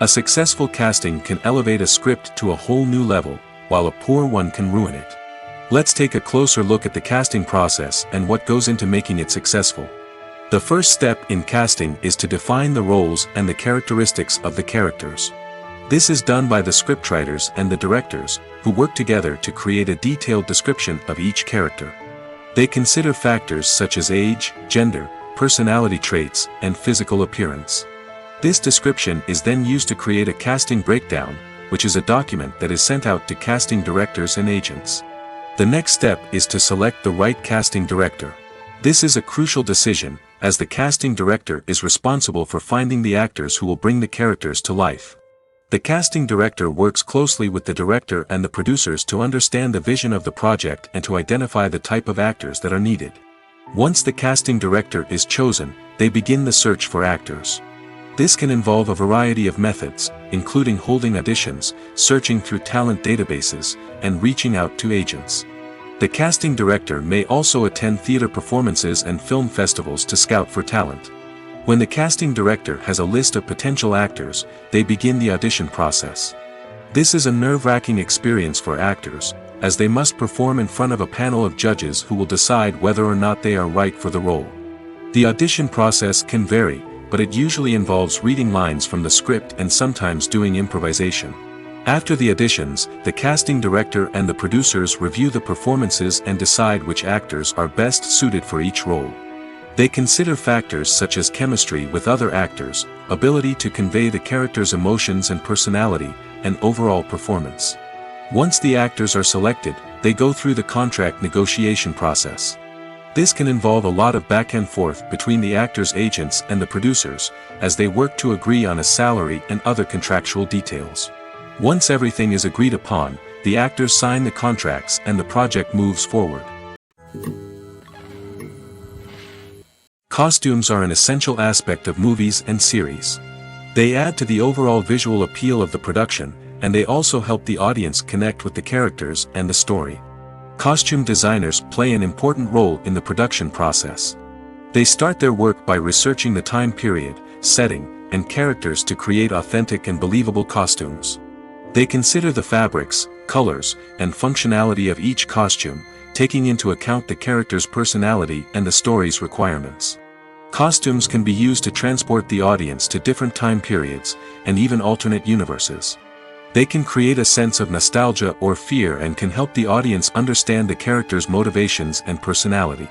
A successful casting can elevate a script to a whole new level, while a poor one can ruin it. Let's take a closer look at the casting process and what goes into making it successful. The first step in casting is to define the roles and the characteristics of the characters. This is done by the scriptwriters and the directors, who work together to create a detailed description of each character. They consider factors such as age, gender, personality traits, and physical appearance. This description is then used to create a casting breakdown, which is a document that is sent out to casting directors and agents. The next step is to select the right casting director. This is a crucial decision, as the casting director is responsible for finding the actors who will bring the characters to life. The casting director works closely with the director and the producers to understand the vision of the project and to identify the type of actors that are needed. Once the casting director is chosen, they begin the search for actors. This can involve a variety of methods, including holding auditions, searching through talent databases, and reaching out to agents. The casting director may also attend theater performances and film festivals to scout for talent. When the casting director has a list of potential actors, they begin the audition process. This is a nerve-wracking experience for actors, as they must perform in front of a panel of judges who will decide whether or not they are right for the role. The audition process can vary, but it usually involves reading lines from the script and sometimes doing improvisation. After the auditions, the casting director and the producers review the performances and decide which actors are best suited for each role. They consider factors such as chemistry with other actors, ability to convey the character's emotions and personality, and overall performance. Once the actors are selected, they go through the contract negotiation process. This can involve a lot of back and forth between the actors' agents and the producers, as they work to agree on a salary and other contractual details. Once everything is agreed upon, the actors sign the contracts and the project moves forward. Costumes are an essential aspect of movies and series. They add to the overall visual appeal of the production, and they also help the audience connect with the characters and the story. Costume designers play an important role in the production process. They start their work by researching the time period, setting, and characters to create authentic and believable costumes. They consider the fabrics, colors, and functionality of each costume, taking into account the character's personality and the story's requirements. Costumes can be used to transport the audience to different time periods, and even alternate universes. They can create a sense of nostalgia or fear and can help the audience understand the character's motivations and personality.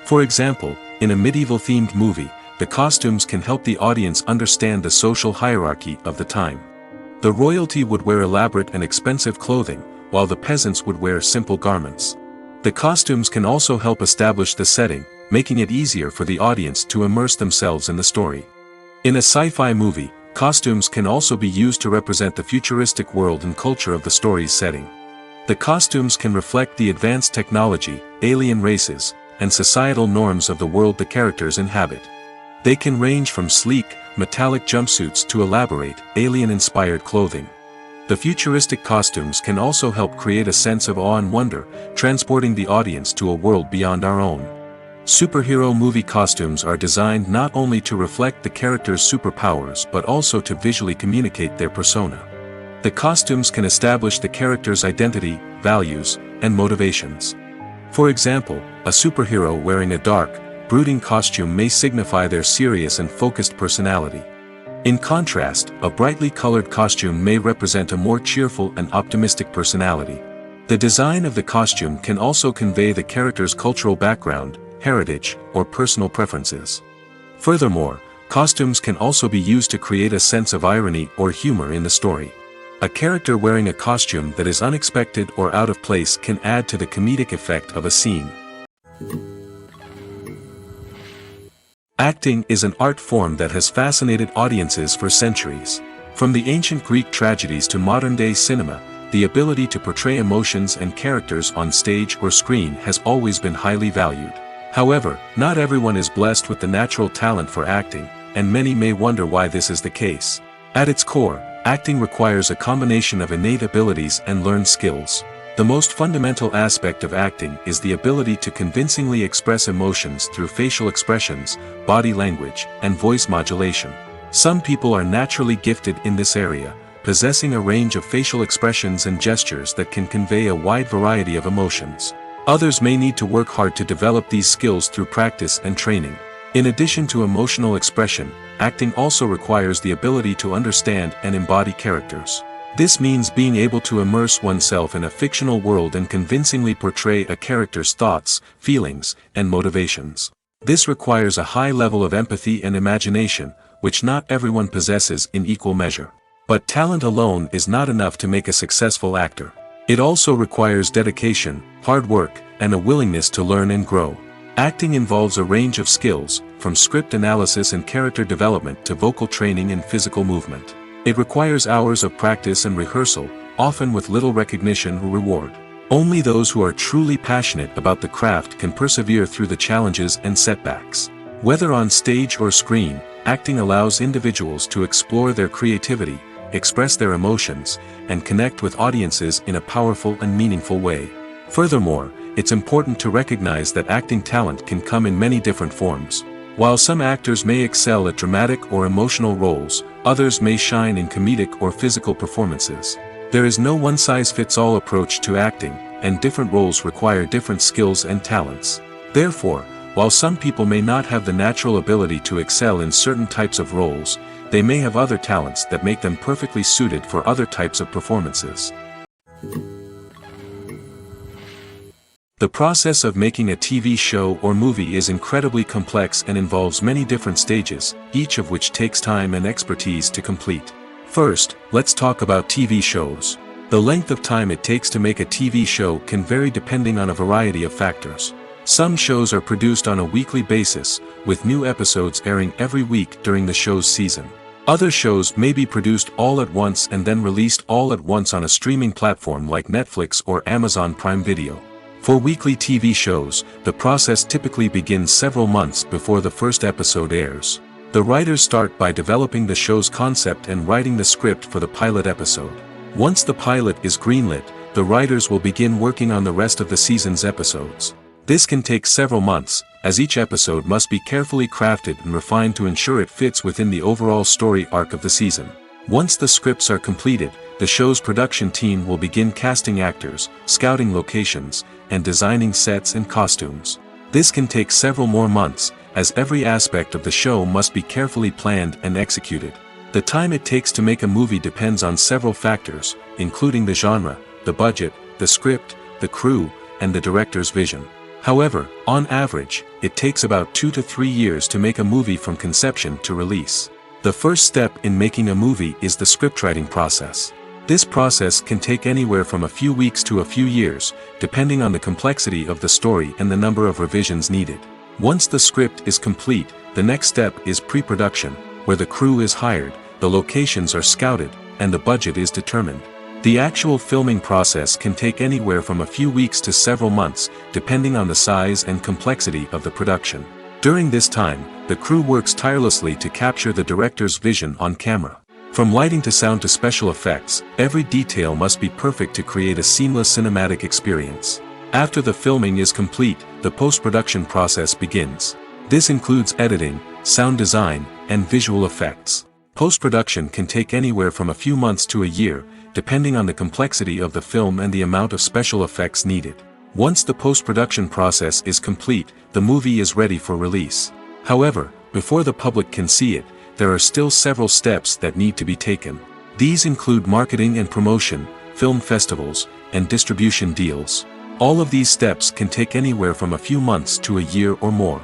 For example, in a medieval-themed movie, the costumes can help the audience understand the social hierarchy of the time. The royalty would wear elaborate and expensive clothing, while the peasants would wear simple garments. The costumes can also help establish the setting, making it easier for the audience to immerse themselves in the story. In a sci-fi movie, costumes can also be used to represent the futuristic world and culture of the story's setting. The costumes can reflect the advanced technology, alien races, and societal norms of the world the characters inhabit. They can range from sleek, metallic jumpsuits to elaborate, alien-inspired clothing. The futuristic costumes can also help create a sense of awe and wonder, transporting the audience to a world beyond our own. Superhero movie costumes are designed not only to reflect the character's superpowers but also to visually communicate their persona. The costumes can establish the character's identity, values, and motivations. For example, a superhero wearing a dark, brooding costume may signify their serious and focused personality. In contrast, a brightly colored costume may represent a more cheerful and optimistic personality. The design of the costume can also convey the character's cultural background, heritage, or personal preferences. Furthermore, costumes can also be used to create a sense of irony or humor in the story. A character wearing a costume that is unexpected or out of place can add to the comedic effect of a scene. Acting is an art form that has fascinated audiences for centuries. From the ancient Greek tragedies to modern-day cinema, the ability to portray emotions and characters on stage or screen has always been highly valued. However, not everyone is blessed with the natural talent for acting, and many may wonder why this is the case. At its core, acting requires a combination of innate abilities and learned skills. The most fundamental aspect of acting is the ability to convincingly express emotions through facial expressions, body language, and voice modulation. Some people are naturally gifted in this area, possessing a range of facial expressions and gestures that can convey a wide variety of emotions. Others may need to work hard to develop these skills through practice and training. In addition to emotional expression, acting also requires the ability to understand and embody characters. This means being able to immerse oneself in a fictional world and convincingly portray a character's thoughts, feelings, and motivations. This requires a high level of empathy and imagination, which not everyone possesses in equal measure. But talent alone is not enough to make a successful actor. It also requires dedication, hard work, and a willingness to learn and grow. Acting involves a range of skills, from script analysis and character development to vocal training and physical movement. It requires hours of practice and rehearsal, often with little recognition or reward. Only those who are truly passionate about the craft can persevere through the challenges and setbacks. Whether on stage or screen, acting allows individuals to explore their creativity, express their emotions, and connect with audiences in a powerful and meaningful way. Furthermore, it's important to recognize that acting talent can come in many different forms. While some actors may excel at dramatic or emotional roles, others may shine in comedic or physical performances. There is no one-size-fits-all approach to acting, and different roles require different skills and talents. Therefore, while some people may not have the natural ability to excel in certain types of roles, they may have other talents that make them perfectly suited for other types of performances. The process of making a TV show or movie is incredibly complex and involves many different stages, each of which takes time and expertise to complete. First, let's talk about TV shows. The length of time it takes to make a TV show can vary depending on a variety of factors. Some shows are produced on a weekly basis, with new episodes airing every week during the show's season. Other shows may be produced all at once and then released all at once on a streaming platform like Netflix or Amazon Prime Video. For weekly TV shows, the process typically begins several months before the first episode airs. The writers start by developing the show's concept and writing the script for the pilot episode. Once the pilot is greenlit, the writers will begin working on the rest of the season's episodes. This can take several months, as each episode must be carefully crafted and refined to ensure it fits within the overall story arc of the season. Once the scripts are completed, the show's production team will begin casting actors, scouting locations, and designing sets and costumes. This can take several more months, as every aspect of the show must be carefully planned and executed. The time it takes to make a movie depends on several factors, including the genre, the budget, the script, the crew, and the director's vision. However, on average, it takes about 2 to 3 years to make a movie from conception to release. The first step in making a movie is the scriptwriting process. This process can take anywhere from a few weeks to a few years, depending on the complexity of the story and the number of revisions needed. Once the script is complete, the next step is pre-production, where the crew is hired, the locations are scouted, and the budget is determined. The actual filming process can take anywhere from a few weeks to several months, depending on the size and complexity of the production. During this time, the crew works tirelessly to capture the director's vision on camera. From lighting to sound to special effects, every detail must be perfect to create a seamless cinematic experience. After the filming is complete, the post-production process begins. This includes editing, sound design, and visual effects. Post-production can take anywhere from a few months to a year, depending on the complexity of the film and the amount of special effects needed. Once the post-production process is complete, the movie is ready for release. However, before the public can see it, there are still several steps that need to be taken. These include marketing and promotion, film festivals, and distribution deals. All of these steps can take anywhere from a few months to a year or more.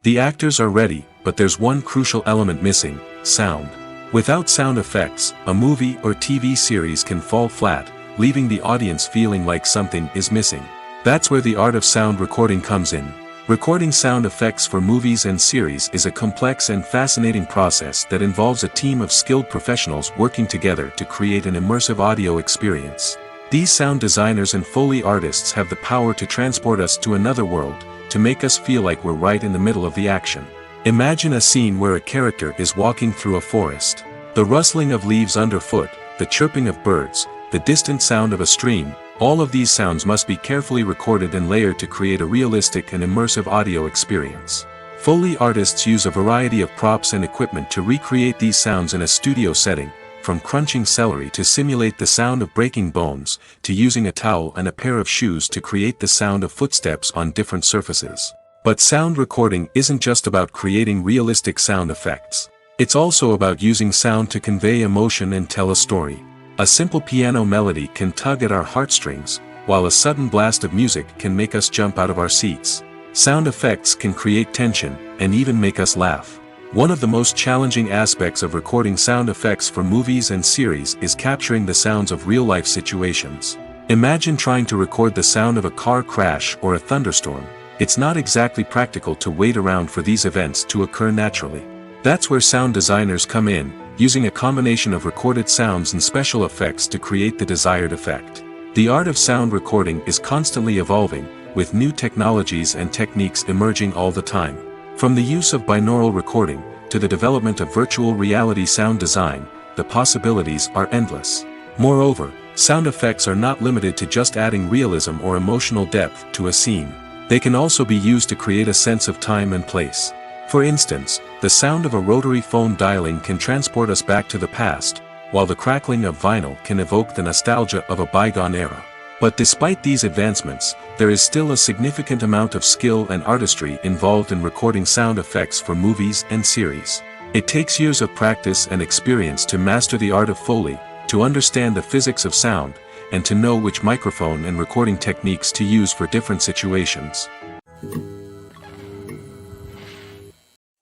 The actors are ready, but there's one crucial element missing: sound. Without sound effects, a movie or TV series can fall flat, leaving the audience feeling like something is missing. That's where the art of sound recording comes in. Recording sound effects for movies and series is a complex and fascinating process that involves a team of skilled professionals working together to create an immersive audio experience. These sound designers and Foley artists have the power to transport us to another world, to make us feel like we're right in the middle of the action. Imagine a scene where a character is walking through a forest. The rustling of leaves underfoot, the chirping of birds, the distant sound of a stream, all of these sounds must be carefully recorded and layered to create a realistic and immersive audio experience. Foley artists use a variety of props and equipment to recreate these sounds in a studio setting, from crunching celery to simulate the sound of breaking bones, to using a towel and a pair of shoes to create the sound of footsteps on different surfaces. But sound recording isn't just about creating realistic sound effects. It's also about using sound to convey emotion and tell a story. A simple piano melody can tug at our heartstrings, while a sudden blast of music can make us jump out of our seats. Sound effects can create tension, and even make us laugh. One of the most challenging aspects of recording sound effects for movies and series is capturing the sounds of real-life situations. Imagine trying to record the sound of a car crash or a thunderstorm. It's not exactly practical to wait around for these events to occur naturally. That's where sound designers come in, using a combination of recorded sounds and special effects to create the desired effect. The art of sound recording is constantly evolving, with new technologies and techniques emerging all the time. From the use of binaural recording, to the development of virtual reality sound design, the possibilities are endless. Moreover, sound effects are not limited to just adding realism or emotional depth to a scene. They can also be used to create a sense of time and place. For instance, the sound of a rotary phone dialing can transport us back to the past, while the crackling of vinyl can evoke the nostalgia of a bygone era. But despite these advancements, there is still a significant amount of skill and artistry involved in recording sound effects for movies and series. It takes years of practice and experience to master the art of Foley, to understand the physics of sound, and to know which microphone and recording techniques to use for different situations.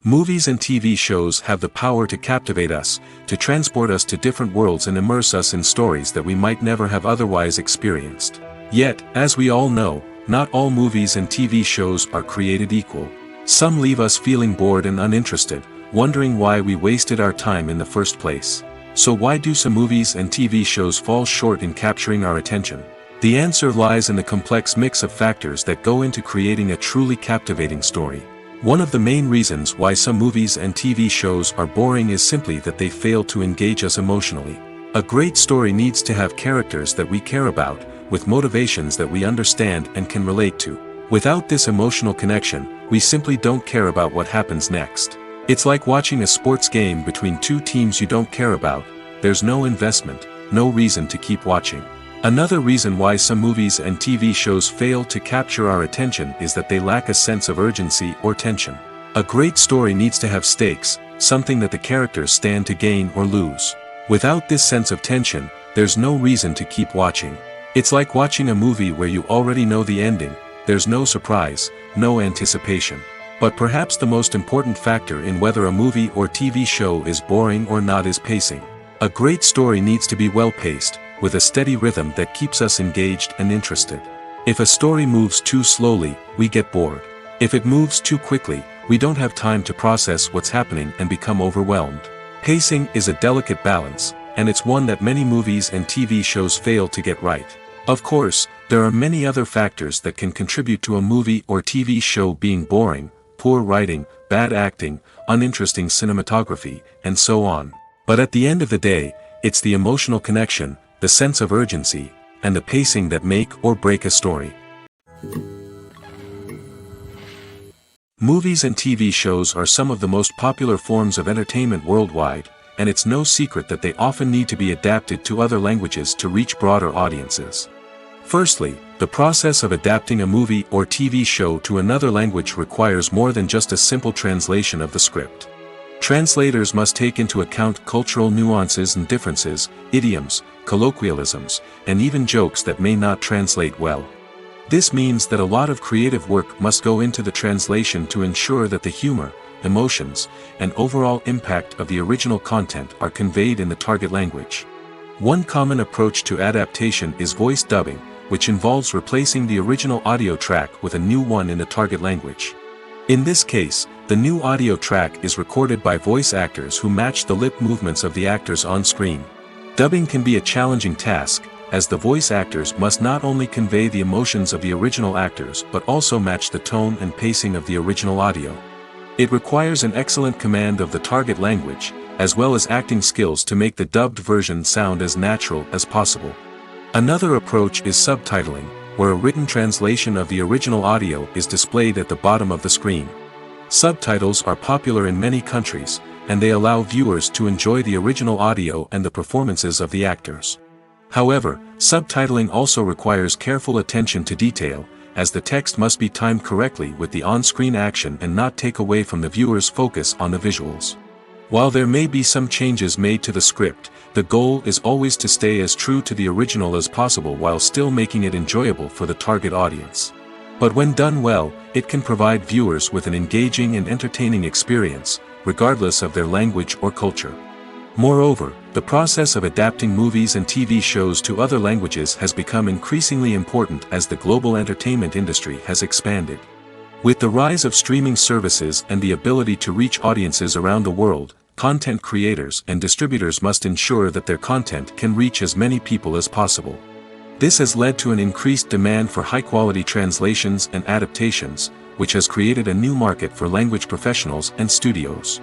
Movies and TV shows have the power to captivate us, to transport us to different worlds and immerse us in stories that we might never have otherwise experienced. Yet, as we all know, not all movies and TV shows are created equal. Some leave us feeling bored and uninterested, wondering why we wasted our time in the first place. So why do some movies and TV shows fall short in capturing our attention? The answer lies in the complex mix of factors that go into creating a truly captivating story. One of the main reasons why some movies and TV shows are boring is simply that they fail to engage us emotionally. A great story needs to have characters that we care about, with motivations that we understand and can relate to. Without this emotional connection, we simply don't care about what happens next. It's like watching a sports game between two teams you don't care about. There's no investment, no reason to keep watching. Another reason why some movies and TV shows fail to capture our attention is that they lack a sense of urgency or tension. A great story needs to have stakes, something that the characters stand to gain or lose. Without this sense of tension, there's no reason to keep watching. It's like watching a movie where you already know the ending. There's no surprise, no anticipation. But perhaps the most important factor in whether a movie or TV show is boring or not is pacing. A great story needs to be well-paced, with a steady rhythm that keeps us engaged and interested. If a story moves too slowly, we get bored. If it moves too quickly, we don't have time to process what's happening and become overwhelmed. Pacing is a delicate balance, and it's one that many movies and TV shows fail to get right. Of course, there are many other factors that can contribute to a movie or TV show being boring: poor writing, bad acting, uninteresting cinematography, and so on. But at the end of the day, it's the emotional connection, the sense of urgency, and the pacing that make or break a story. Movies and TV shows are some of the most popular forms of entertainment worldwide, and it's no secret that they often need to be adapted to other languages to reach broader audiences. Firstly, the process of adapting a movie or TV show to another language requires more than just a simple translation of the script. Translators must take into account cultural nuances and differences, idioms, colloquialisms, and even jokes that may not translate well. This means that a lot of creative work must go into the translation to ensure that the humor, emotions, and overall impact of the original content are conveyed in the target language. One common approach to adaptation is voice dubbing, which involves replacing the original audio track with a new one in the target language. In this case, the new audio track is recorded by voice actors who match the lip movements of the actors on screen. Dubbing can be a challenging task, as the voice actors must not only convey the emotions of the original actors but also match the tone and pacing of the original audio. It requires an excellent command of the target language, as well as acting skills to make the dubbed version sound as natural as possible. Another approach is subtitling, where a written translation of the original audio is displayed at the bottom of the screen. Subtitles are popular in many countries, and they allow viewers to enjoy the original audio and the performances of the actors. However, subtitling also requires careful attention to detail, as the text must be timed correctly with the on-screen action and not take away from the viewer's focus on the visuals. While there may be some changes made to the script, the goal is always to stay as true to the original as possible while still making it enjoyable for the target audience. But when done well, it can provide viewers with an engaging and entertaining experience, regardless of their language or culture. Moreover, the process of adapting movies and TV shows to other languages has become increasingly important as the global entertainment industry has expanded. With the rise of streaming services and the ability to reach audiences around the world, content creators and distributors must ensure that their content can reach as many people as possible. This has led to an increased demand for high-quality translations and adaptations, which has created a new market for language professionals and studios.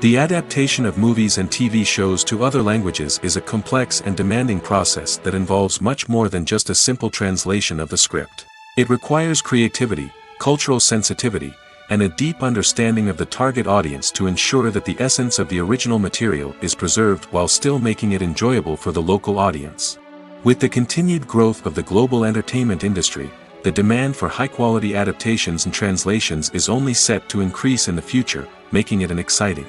The adaptation of movies and TV shows to other languages is a complex and demanding process that involves much more than just a simple translation of the script. It requires creativity, cultural sensitivity, and a deep understanding of the target audience to ensure that the essence of the original material is preserved while still making it enjoyable for the local audience. With the continued growth of the global entertainment industry, the demand for high-quality adaptations and translations is only set to increase in the future, making it an exciting.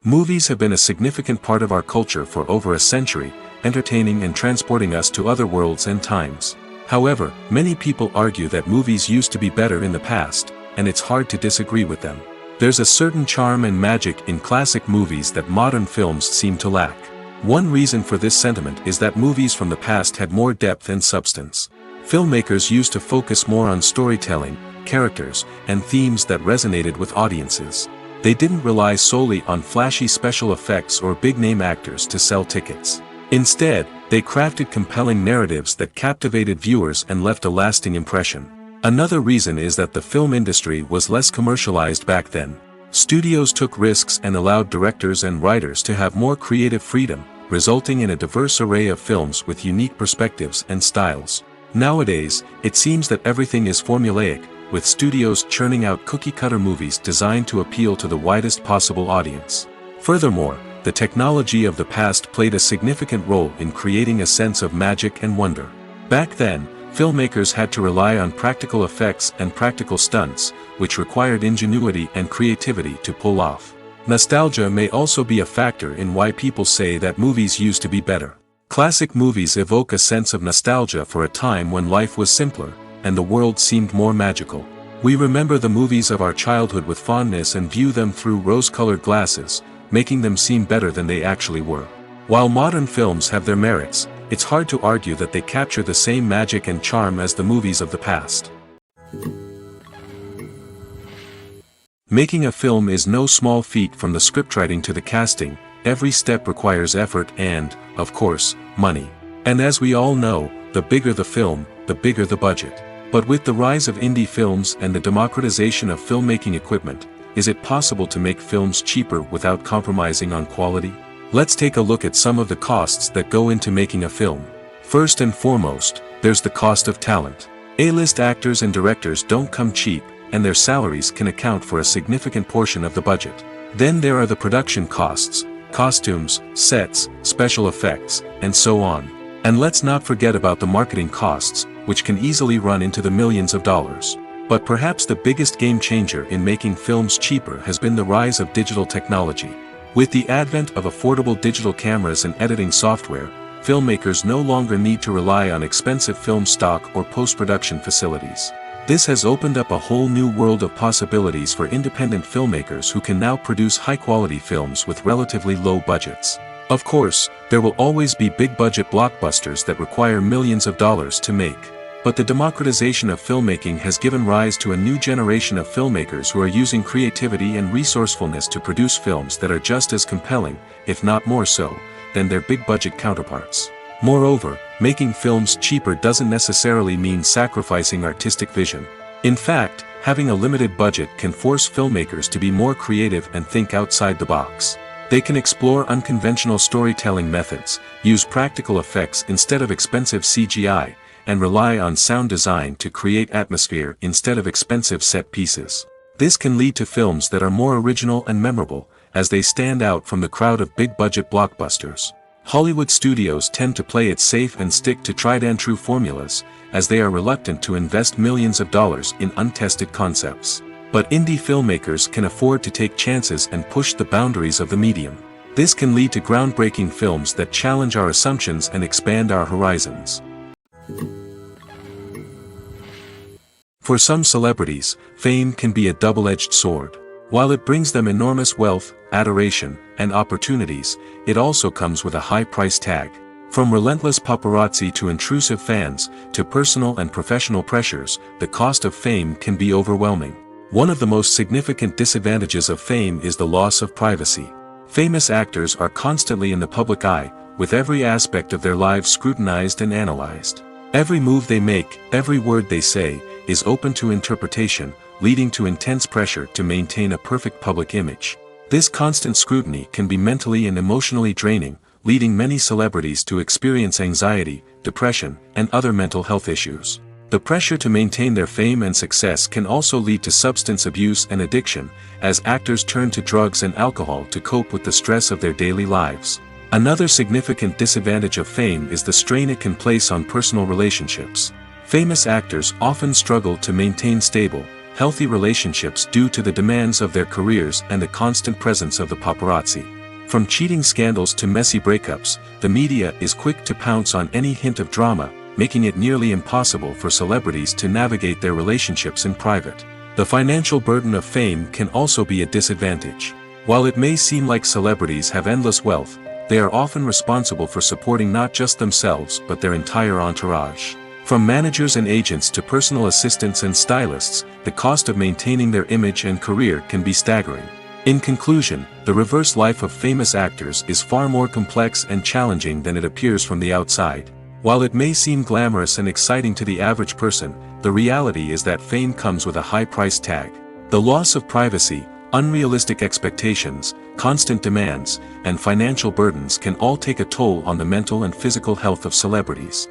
Movies have been a significant part of our culture for over a century, entertaining and transporting us to other worlds and times. However, many people argue that movies used to be better in the past, and it's hard to disagree with them. There's a certain charm and magic in classic movies that modern films seem to lack. One reason for this sentiment is that movies from the past had more depth and substance. Filmmakers used to focus more on storytelling, characters, and themes that resonated with audiences. They didn't rely solely on flashy special effects or big-name actors to sell tickets. Instead, they crafted compelling narratives that captivated viewers and left a lasting impression. Another reason is that the film industry was less commercialized back then. Studios took risks and allowed directors and writers to have more creative freedom, resulting in a diverse array of films with unique perspectives and styles. Nowadays, it seems that everything is formulaic, with studios churning out cookie-cutter movies designed to appeal to the widest possible audience. Furthermore, the technology of the past played a significant role in creating a sense of magic and wonder. Back then, filmmakers had to rely on practical effects and practical stunts, which required ingenuity and creativity to pull off. Nostalgia may also be a factor in why people say that movies used to be better. Classic movies evoke a sense of nostalgia for a time when life was simpler, and the world seemed more magical. We remember the movies of our childhood with fondness and view them through rose-colored glasses, making them seem better than they actually were. While modern films have their merits, it's hard to argue that they capture the same magic and charm as the movies of the past. Making a film is no small feat. From the scriptwriting to the casting, every step requires effort and, of course, money. And as we all know, the bigger the film, the bigger the budget. But with the rise of indie films and the democratization of filmmaking equipment, is it possible to make films cheaper without compromising on quality? Let's take a look at some of the costs that go into making a film. First and foremost, there's the cost of talent. A-list actors and directors don't come cheap, and their salaries can account for a significant portion of the budget. Then there are the production costs, costumes, sets, special effects, and so on. And let's not forget about the marketing costs, which can easily run into the millions of dollars. But perhaps the biggest game changer in making films cheaper has been the rise of digital technology. With the advent of affordable digital cameras and editing software, filmmakers no longer need to rely on expensive film stock or post-production facilities. This has opened up a whole new world of possibilities for independent filmmakers who can now produce high-quality films with relatively low budgets. Of course, there will always be big-budget blockbusters that require millions of dollars to make. But the democratization of filmmaking has given rise to a new generation of filmmakers who are using creativity and resourcefulness to produce films that are just as compelling, if not more so, than their big-budget counterparts. Moreover, making films cheaper doesn't necessarily mean sacrificing artistic vision. In fact, having a limited budget can force filmmakers to be more creative and think outside the box. They can explore unconventional storytelling methods, use practical effects instead of expensive CGI, and rely on sound design to create atmosphere instead of expensive set pieces. This can lead to films that are more original and memorable, as they stand out from the crowd of big-budget blockbusters. Hollywood studios tend to play it safe and stick to tried-and-true formulas, as they are reluctant to invest millions of dollars in untested concepts. But indie filmmakers can afford to take chances and push the boundaries of the medium. This can lead to groundbreaking films that challenge our assumptions and expand our horizons. For some celebrities, fame can be a double-edged sword. While it brings them enormous wealth, adoration, and opportunities, it also comes with a high price tag. From relentless paparazzi to intrusive fans, to personal and professional pressures, the cost of fame can be overwhelming. One of the most significant disadvantages of fame is the loss of privacy. Famous actors are constantly in the public eye, with every aspect of their lives scrutinized and analyzed. Every move they make, every word they say, is open to interpretation, leading to intense pressure to maintain a perfect public image. This constant scrutiny can be mentally and emotionally draining, leading many celebrities to experience anxiety, depression, and other mental health issues. The pressure to maintain their fame and success can also lead to substance abuse and addiction, as actors turn to drugs and alcohol to cope with the stress of their daily lives. Another significant disadvantage of fame is the strain it can place on personal relationships. Famous actors often struggle to maintain stable, healthy relationships due to the demands of their careers and the constant presence of the paparazzi. From cheating scandals to messy breakups, the media is quick to pounce on any hint of drama, making it nearly impossible for celebrities to navigate their relationships in private. The financial burden of fame can also be a disadvantage. While it may seem like celebrities have endless wealth, they are often responsible for supporting not just themselves but their entire entourage. From managers and agents to personal assistants and stylists, the cost of maintaining their image and career can be staggering. In conclusion, the reverse life of famous actors is far more complex and challenging than it appears from the outside. While it may seem glamorous and exciting to the average person, the reality is that fame comes with a high price tag. The loss of privacy, unrealistic expectations, constant demands, and financial burdens can all take a toll on the mental and physical health of celebrities.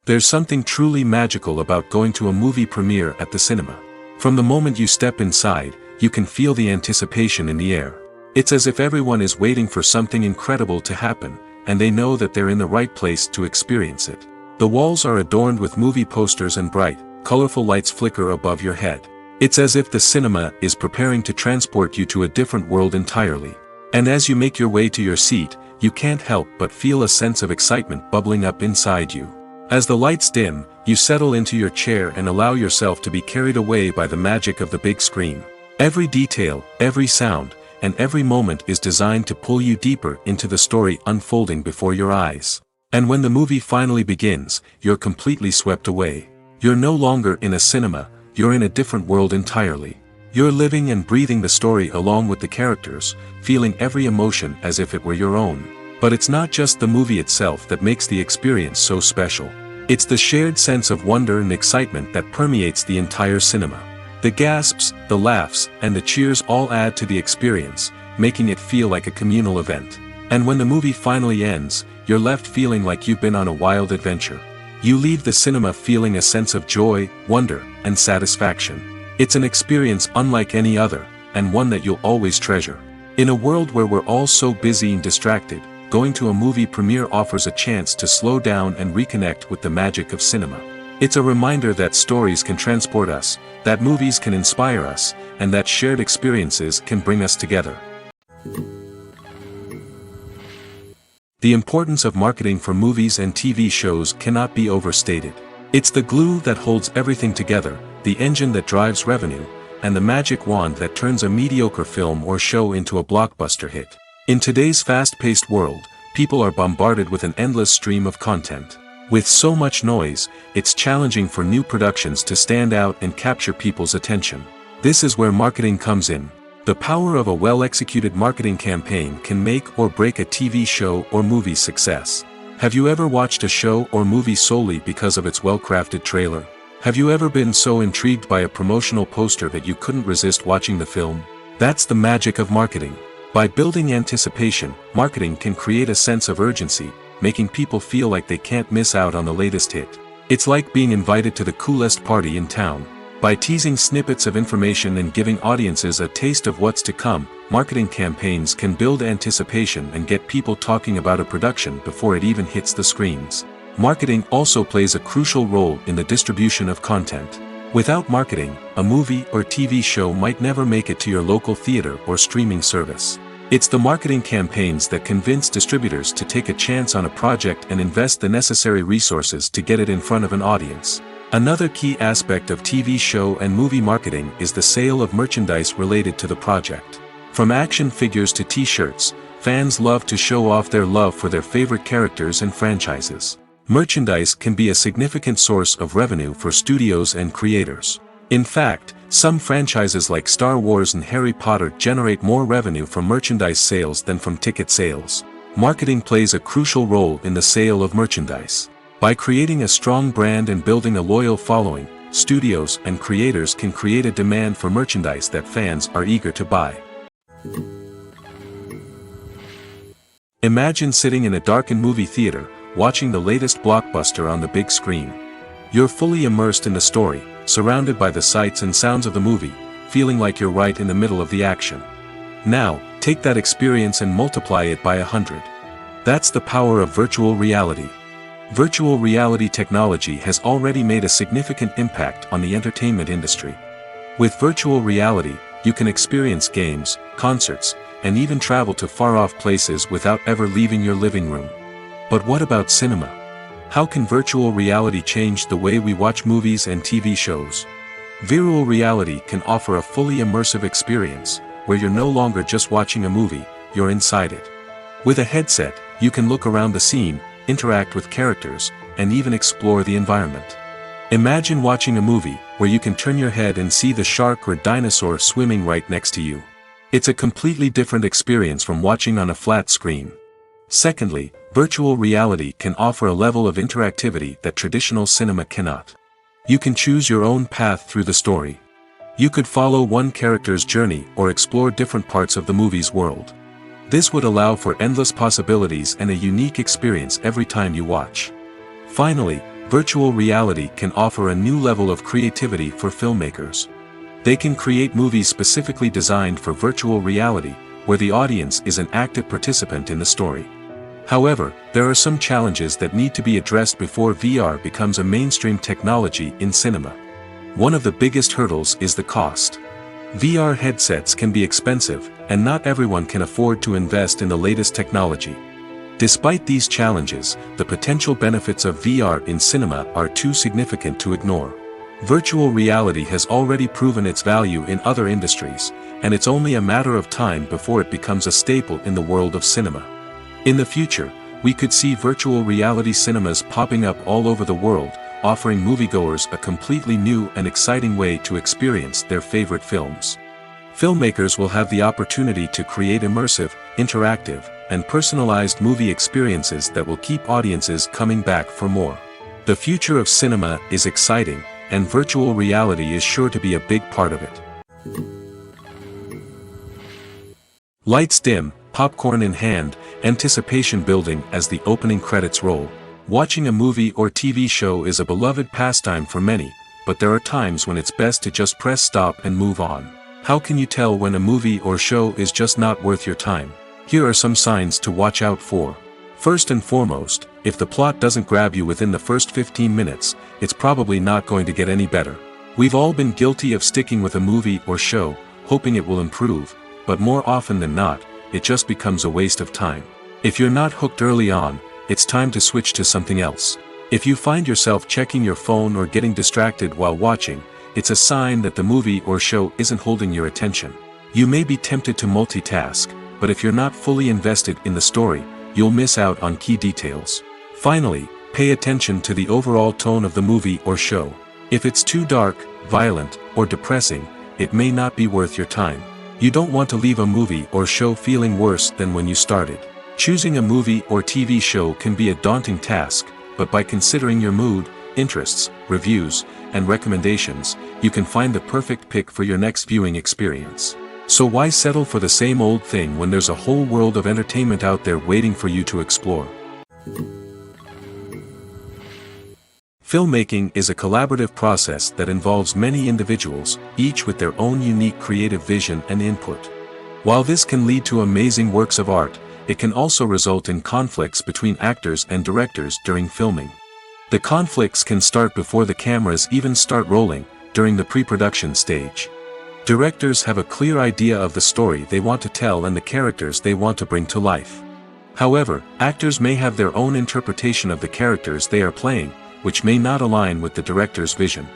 There's something truly magical about going to a movie premiere at the cinema. From the moment you step inside, you can feel the anticipation in the air. It's as if everyone is waiting for something incredible to happen, and they know that they're in the right place to experience it. The walls are adorned with movie posters and bright, colorful lights flicker above your head. It's as if the cinema is preparing to transport you to a different world entirely. And as you make your way to your seat, you can't help but feel a sense of excitement bubbling up inside you. As the lights dim, you settle into your chair and allow yourself to be carried away by the magic of the big screen. Every detail, every sound, and every moment is designed to pull you deeper into the story unfolding before your eyes. And when the movie finally begins, you're completely swept away. You're no longer in a cinema, you're in a different world entirely. You're living and breathing the story along with the characters, feeling every emotion as if it were your own. But it's not just the movie itself that makes the experience so special. It's the shared sense of wonder and excitement that permeates the entire cinema. The gasps, the laughs, and the cheers all add to the experience, making it feel like a communal event. And when the movie finally ends, you're left feeling like you've been on a wild adventure. You leave the cinema feeling a sense of joy, wonder, and satisfaction. It's an experience unlike any other, and one that you'll always treasure. In a world where we're all so busy and distracted, going to a movie premiere offers a chance to slow down and reconnect with the magic of cinema. It's a reminder that stories can transport us, that movies can inspire us, and that shared experiences can bring us together. The importance of marketing for movies and TV shows cannot be overstated. It's the glue that holds everything together, the engine that drives revenue, and the magic wand that turns a mediocre film or show into a blockbuster hit. In today's fast-paced world, people are bombarded with an endless stream of content. With so much noise, it's challenging for new productions to stand out and capture people's attention. This is where marketing comes in. The power of a well-executed marketing campaign can make or break a TV show or movie's success. Have you ever watched a show or movie solely because of its well-crafted trailer? Have you ever been so intrigued by a promotional poster that you couldn't resist watching the film? That's the magic of marketing. By building anticipation, marketing can create a sense of urgency, making people feel like they can't miss out on the latest hit. It's like being invited to the coolest party in town. By teasing snippets of information and giving audiences a taste of what's to come, marketing campaigns can build anticipation and get people talking about a production before it even hits the screens. Marketing also plays a crucial role in the distribution of content. Without marketing, a movie or TV show might never make it to your local theater or streaming service. It's the marketing campaigns that convince distributors to take a chance on a project and invest the necessary resources to get it in front of an audience. Another key aspect of TV show and movie marketing is the sale of merchandise related to the project. From action figures to t-shirts, fans love to show off their love for their favorite characters and franchises. Merchandise can be a significant source of revenue for studios and creators. In fact, some franchises like Star Wars and Harry Potter generate more revenue from merchandise sales than from ticket sales. Marketing plays a crucial role in the sale of merchandise. By creating a strong brand and building a loyal following, studios and creators can create a demand for merchandise that fans are eager to buy. Imagine sitting in a darkened movie theater, watching the latest blockbuster on the big screen. You're fully immersed in the story, surrounded by the sights and sounds of the movie, feeling like you're right in the middle of the action. Now, take that experience and multiply it by 100. That's the power of virtual reality. Virtual reality technology has already made a significant impact on the entertainment industry. With virtual reality, you can experience games, concerts, and even travel to far-off places without ever leaving your living room. But what about cinema? How can virtual reality change the way we watch movies and TV shows? Virtual reality can offer a fully immersive experience, where you're no longer just watching a movie, you're inside it. With a headset, you can look around the scene, interact with characters, and even explore the environment. Imagine watching a movie where you can turn your head and see the shark or dinosaur swimming right next to you. It's a completely different experience from watching on a flat screen. Secondly, virtual reality can offer a level of interactivity that traditional cinema cannot. You can choose your own path through the story. You could follow one character's journey or explore different parts of the movie's world. This would allow for endless possibilities and a unique experience every time you watch. Finally, virtual reality can offer a new level of creativity for filmmakers. They can create movies specifically designed for virtual reality, where the audience is an active participant in the story. However, there are some challenges that need to be addressed before VR becomes a mainstream technology in cinema. One of the biggest hurdles is the cost. VR headsets can be expensive, and not everyone can afford to invest in the latest technology. Despite these challenges, the potential benefits of VR in cinema are too significant to ignore. Virtual reality has already proven its value in other industries, and it's only a matter of time before it becomes a staple in the world of cinema. In the future, we could see virtual reality cinemas popping up all over the world, offering moviegoers a completely new and exciting way to experience their favorite films. Filmmakers will have the opportunity to create immersive, interactive, and personalized movie experiences that will keep audiences coming back for more. The future of cinema is exciting, and virtual reality is sure to be a big part of it. Lights dim, popcorn in hand, anticipation building as the opening credits roll. Watching a movie or TV show is a beloved pastime for many, but there are times when it's best to just press stop and move on. How can you tell when a movie or show is just not worth your time? Here are some signs to watch out for. First and foremost, if the plot doesn't grab you within the first 15 minutes, it's probably not going to get any better. We've all been guilty of sticking with a movie or show, hoping it will improve, but more often than not, it just becomes a waste of time. If you're not hooked early on, it's time to switch to something else. If you find yourself checking your phone or getting distracted while watching, it's a sign that the movie or show isn't holding your attention. You may be tempted to multitask, but if you're not fully invested in the story, you'll miss out on key details. Finally, pay attention to the overall tone of the movie or show. If it's too dark, violent, or depressing, it may not be worth your time. You don't want to leave a movie or show feeling worse than when you started. Choosing a movie or TV show can be a daunting task, but by considering your mood, interests, reviews, and recommendations, you can find the perfect pick for your next viewing experience. So why settle for the same old thing when there's a whole world of entertainment out there waiting for you to explore? Filmmaking is a collaborative process that involves many individuals, each with their own unique creative vision and input. While this can lead to amazing works of art, it can also result in conflicts between actors and directors during filming. The conflicts can start before the cameras even start rolling, during the pre-production stage. Directors have a clear idea of the story they want to tell and the characters they want to bring to life. However, actors may have their own interpretation of the characters they are playing, which may not align with the director's vision.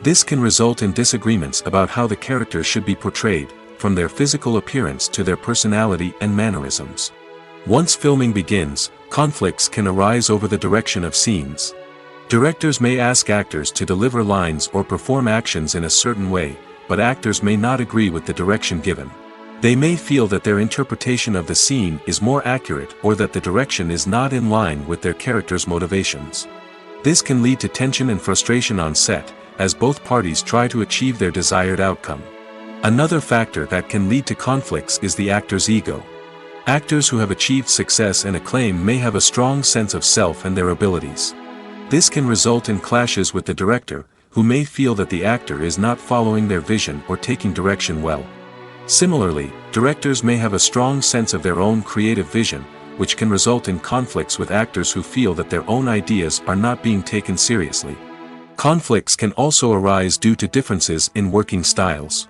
This can result in disagreements about how the characters should be portrayed, from their physical appearance to their personality and mannerisms. Once filming begins, conflicts can arise over the direction of scenes. Directors may ask actors to deliver lines or perform actions in a certain way, but actors may not agree with the direction given. They may feel that their interpretation of the scene is more accurate or that the direction is not in line with their character's motivations. This can lead to tension and frustration on set, as both parties try to achieve their desired outcome. Another factor that can lead to conflicts is the actor's ego. Actors who have achieved success and acclaim may have a strong sense of self and their abilities. This can result in clashes with the director, who may feel that the actor is not following their vision or taking direction well. Similarly, directors may have a strong sense of their own creative vision, which can result in conflicts with actors who feel that their own ideas are not being taken seriously. Conflicts can also arise due to differences in working styles.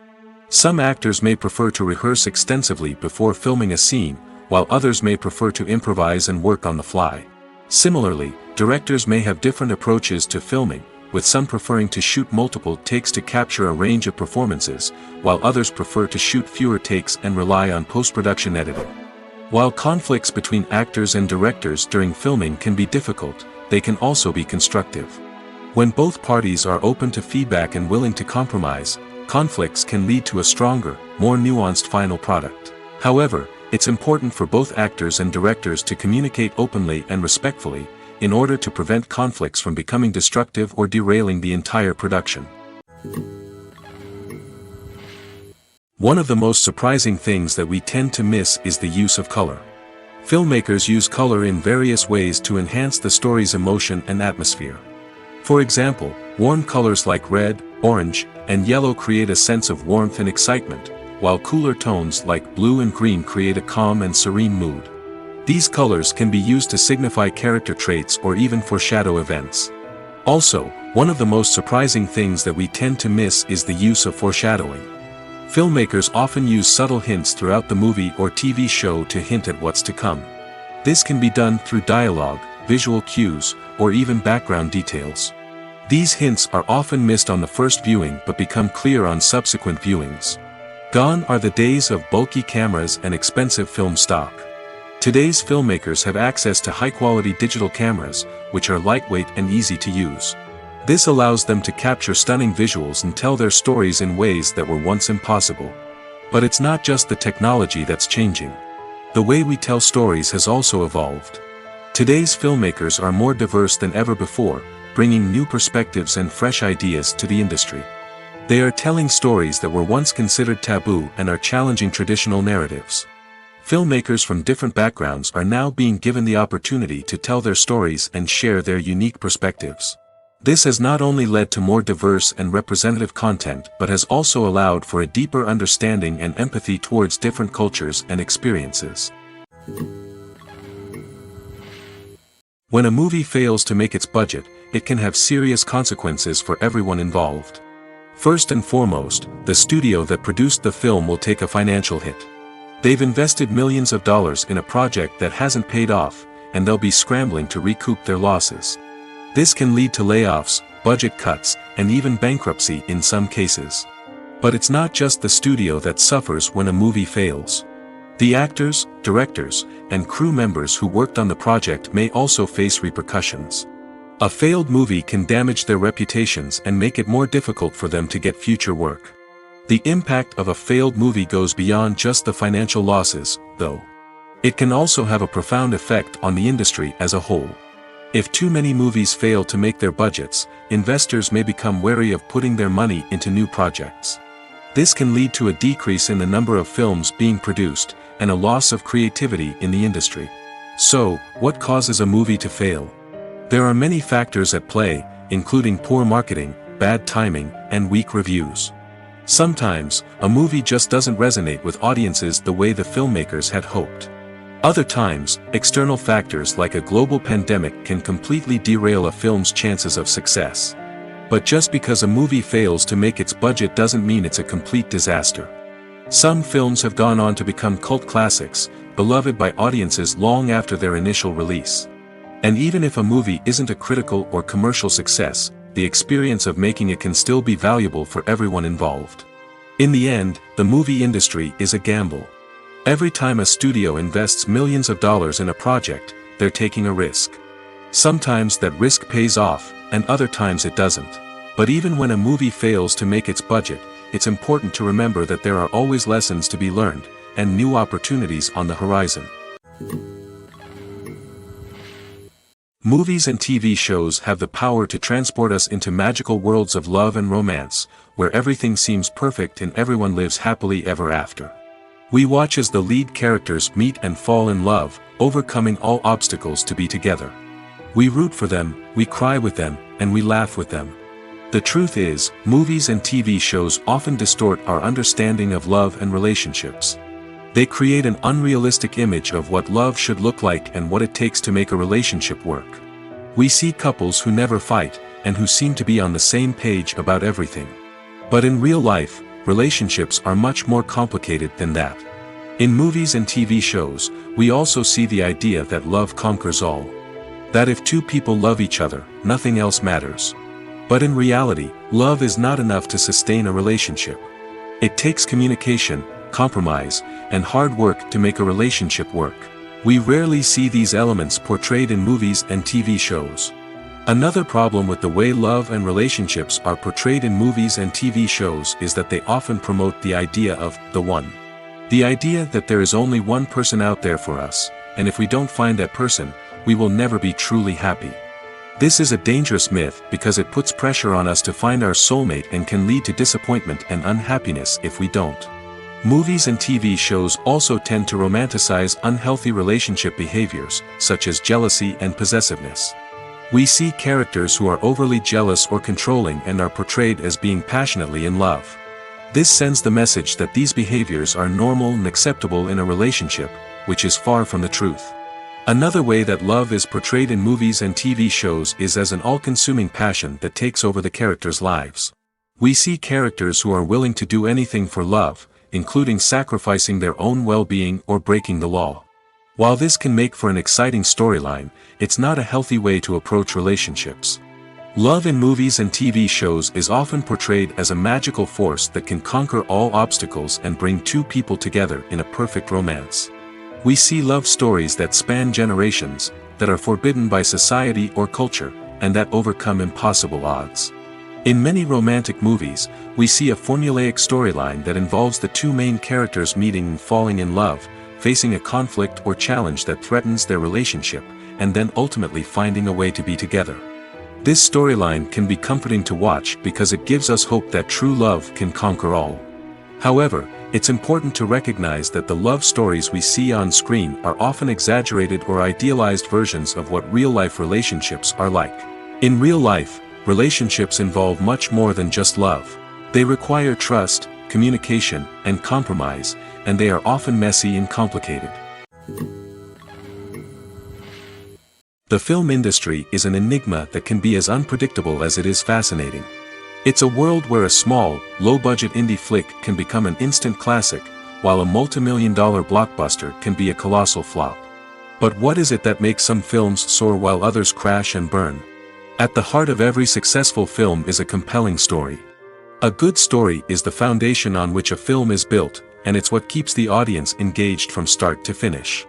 Some actors may prefer to rehearse extensively before filming a scene, while others may prefer to improvise and work on the fly. Similarly, directors may have different approaches to filming, with some preferring to shoot multiple takes to capture a range of performances, while others prefer to shoot fewer takes and rely on post-production editing. While conflicts between actors and directors during filming can be difficult, they can also be constructive. When both parties are open to feedback and willing to compromise, conflicts can lead to a stronger, more nuanced final product. However, it's important for both actors and directors to communicate openly and respectfully, in order to prevent conflicts from becoming destructive or derailing the entire production. One of the most surprising things that we tend to miss is the use of color. Filmmakers use color in various ways to enhance the story's emotion and atmosphere. For example, warm colors like red, orange, and yellow create a sense of warmth and excitement, while cooler tones like blue and green create a calm and serene mood. These colors can be used to signify character traits or even foreshadow events. Also, one of the most surprising things that we tend to miss is the use of foreshadowing. Filmmakers often use subtle hints throughout the movie or TV show to hint at what's to come. This can be done through dialogue, visual cues, or even background details. These hints are often missed on the first viewing but become clear on subsequent viewings. Gone are the days of bulky cameras and expensive film stock. Today's filmmakers have access to high-quality digital cameras, which are lightweight and easy to use. This allows them to capture stunning visuals and tell their stories in ways that were once impossible. But it's not just the technology that's changing. The way we tell stories has also evolved. Today's filmmakers are more diverse than ever before, bringing new perspectives and fresh ideas to the industry. They are telling stories that were once considered taboo and are challenging traditional narratives. Filmmakers from different backgrounds are now being given the opportunity to tell their stories and share their unique perspectives. This has not only led to more diverse and representative content but has also allowed for a deeper understanding and empathy towards different cultures and experiences. When a movie fails to make its budget, it can have serious consequences for everyone involved. First and foremost, the studio that produced the film will take a financial hit. They've invested millions of dollars in a project that hasn't paid off, and they'll be scrambling to recoup their losses. This can lead to layoffs, budget cuts, and even bankruptcy in some cases. But it's not just the studio that suffers when a movie fails. The actors, directors, and crew members who worked on the project may also face repercussions. A failed movie can damage their reputations and make it more difficult for them to get future work. The impact of a failed movie goes beyond just the financial losses, though. It can also have a profound effect on the industry as a whole. If too many movies fail to make their budgets, investors may become wary of putting their money into new projects. This can lead to a decrease in the number of films being produced, and a loss of creativity in the industry. So, what causes a movie to fail? There are many factors at play, including poor marketing, bad timing, and weak reviews. Sometimes, a movie just doesn't resonate with audiences the way the filmmakers had hoped. Other times, external factors like a global pandemic can completely derail a film's chances of success. But just because a movie fails to make its budget doesn't mean it's a complete disaster. Some films have gone on to become cult classics, beloved by audiences long after their initial release. And even if a movie isn't a critical or commercial success, the experience of making it can still be valuable for everyone involved. In the end, the movie industry is a gamble. Every time a studio invests millions of dollars in a project, they're taking a risk. Sometimes that risk pays off, and other times it doesn't. But even when a movie fails to make its budget, it's important to remember that there are always lessons to be learned, and new opportunities on the horizon. Movies and TV shows have the power to transport us into magical worlds of love and romance, where everything seems perfect and everyone lives happily ever after. We watch as the lead characters meet and fall in love, overcoming all obstacles to be together. We root for them, we cry with them, and we laugh with them. The truth is, movies and TV shows often distort our understanding of love and relationships. They create an unrealistic image of what love should look like and what it takes to make a relationship work. We see couples who never fight, and who seem to be on the same page about everything. But in real life, relationships are much more complicated than that. In movies and TV shows, we also see the idea that love conquers all. That if two people love each other, nothing else matters. But in reality, love is not enough to sustain a relationship. It takes communication, compromise, and hard work to make a relationship work. We rarely see these elements portrayed in movies and TV shows. Another problem with the way love and relationships are portrayed in movies and TV shows is that they often promote the idea of the one. The idea that there is only one person out there for us, and if we don't find that person, we will never be truly happy. This is a dangerous myth because it puts pressure on us to find our soulmate and can lead to disappointment and unhappiness if we don't. Movies and TV shows also tend to romanticize unhealthy relationship behaviors, such as jealousy and possessiveness. We see characters who are overly jealous or controlling and are portrayed as being passionately in love. This sends the message that these behaviors are normal and acceptable in a relationship, which is far from the truth. Another way that love is portrayed in movies and TV shows is as an all-consuming passion that takes over the characters' lives. We see characters who are willing to do anything for love, including sacrificing their own well-being or breaking the law. While this can make for an exciting storyline, it's not a healthy way to approach relationships. Love in movies and TV shows is often portrayed as a magical force that can conquer all obstacles and bring two people together in a perfect romance. We see love stories that span generations, that are forbidden by society or culture, and that overcome impossible odds. In many romantic movies, we see a formulaic storyline that involves the two main characters meeting and falling in love, facing a conflict or challenge that threatens their relationship, and then ultimately finding a way to be together. This storyline can be comforting to watch because it gives us hope that true love can conquer all. However, it's important to recognize that the love stories we see on screen are often exaggerated or idealized versions of what real-life relationships are like. In real life, relationships involve much more than just love. They require trust, communication, and compromise, and they are often messy and complicated. The film industry is an enigma that can be as unpredictable as it is fascinating. It's a world where a small, low-budget indie flick can become an instant classic, while a multi-million-dollar blockbuster can be a colossal flop. But what is it that makes some films soar while others crash and burn? At the heart of every successful film is a compelling story. A good story is the foundation on which a film is built, and it's what keeps the audience engaged from start to finish.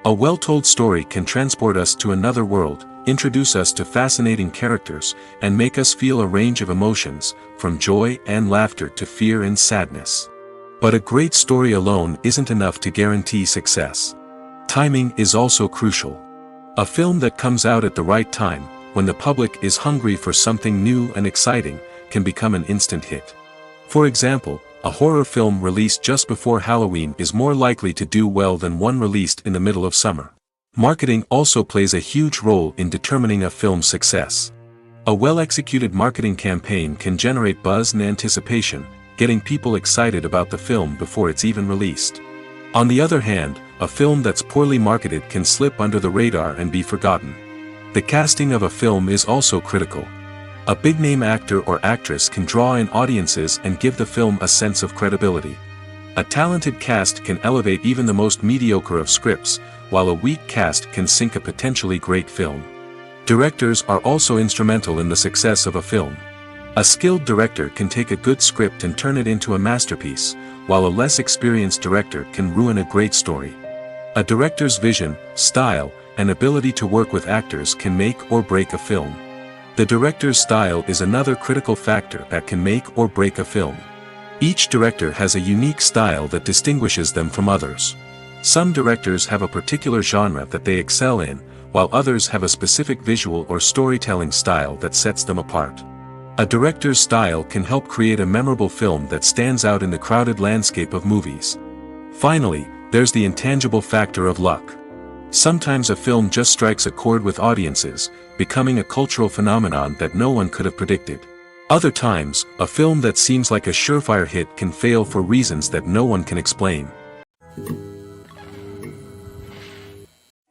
A well-told story can transport us to another world, introduce us to fascinating characters, and make us feel a range of emotions, from joy and laughter to fear and sadness. But a great story alone isn't enough to guarantee success. Timing is also crucial. A film that comes out at the right time, when the public is hungry for something new and exciting, can become an instant hit. For example, a horror film released just before Halloween is more likely to do well than one released in the middle of summer. Marketing also plays a huge role in determining a film's success. A well-executed marketing campaign can generate buzz and anticipation, getting people excited about the film before it's even released. On the other hand, a film that's poorly marketed can slip under the radar and be forgotten. The casting of a film is also critical. A big-name actor or actress can draw in audiences and give the film a sense of credibility. A talented cast can elevate even the most mediocre of scripts, while a weak cast can sink a potentially great film. Directors are also instrumental in the success of a film. A skilled director can take a good script and turn it into a masterpiece, while a less experienced director can ruin a great story. A director's vision, style, and ability to work with actors can make or break a film. The director's style is another critical factor that can make or break a film. Each director has a unique style that distinguishes them from others. Some directors have a particular genre that they excel in, while others have a specific visual or storytelling style that sets them apart. A director's style can help create a memorable film that stands out in the crowded landscape of movies. Finally, there's the intangible factor of luck. Sometimes a film just strikes a chord with audiences, becoming a cultural phenomenon that no one could have predicted. Other times, a film that seems like a surefire hit can fail for reasons that no one can explain.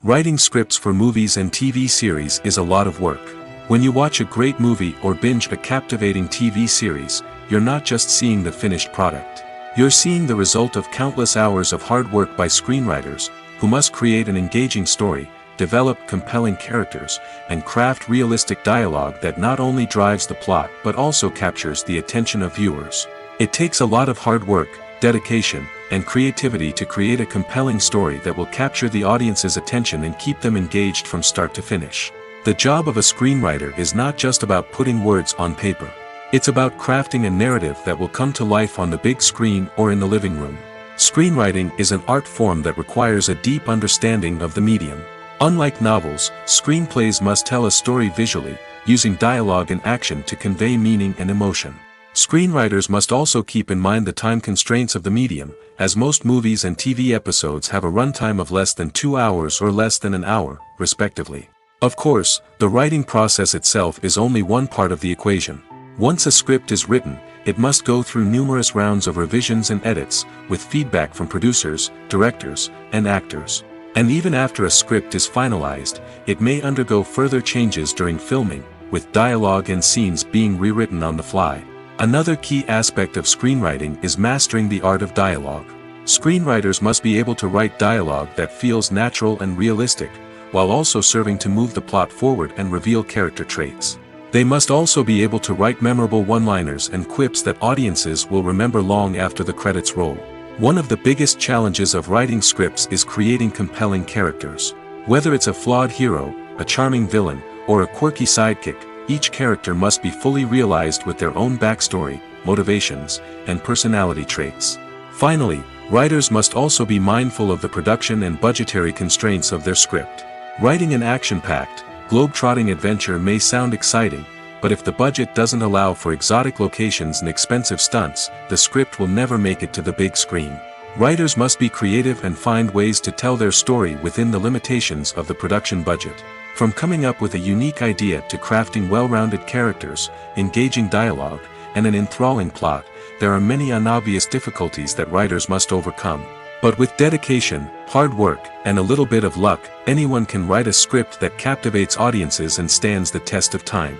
Writing scripts for movies and TV series is a lot of work. When you watch a great movie or binge a captivating TV series, you're not just seeing the finished product. You're seeing the result of countless hours of hard work by screenwriters, who must create an engaging story, develop compelling characters, and craft realistic dialogue that not only drives the plot but also captures the attention of viewers. It takes a lot of hard work, dedication, and creativity to create a compelling story that will capture the audience's attention and keep them engaged from start to finish. The job of a screenwriter is not just about putting words on paper. It's about crafting a narrative that will come to life on the big screen or in the living room. Screenwriting is an art form that requires a deep understanding of the medium. Unlike novels, screenplays must tell a story visually, using dialogue and action to convey meaning and emotion. Screenwriters must also keep in mind the time constraints of the medium, as most movies and TV episodes have a runtime of less than 2 hours or less than an hour, respectively. Of course, the writing process itself is only one part of the equation. Once a script is written, it must go through numerous rounds of revisions and edits, with feedback from producers, directors, and actors. And even after a script is finalized, it may undergo further changes during filming, with dialogue and scenes being rewritten on the fly. Another key aspect of screenwriting is mastering the art of dialogue. Screenwriters must be able to write dialogue that feels natural and realistic, while also serving to move the plot forward and reveal character traits. They must also be able to write memorable one-liners and quips that audiences will remember long after the credits roll. One of the biggest challenges of writing scripts is creating compelling characters. Whether it's a flawed hero, a charming villain, or a quirky sidekick, each character must be fully realized with their own backstory, motivations, and personality traits. Finally, writers must also be mindful of the production and budgetary constraints of their script. Writing an action-packed, globe-trotting adventure may sound exciting, but if the budget doesn't allow for exotic locations and expensive stunts, the script will never make it to the big screen. Writers must be creative and find ways to tell their story within the limitations of the production budget. From coming up with a unique idea to crafting well-rounded characters, engaging dialogue, and an enthralling plot, there are many unobvious difficulties that writers must overcome. But with dedication, hard work, and a little bit of luck, anyone can write a script that captivates audiences and stands the test of time.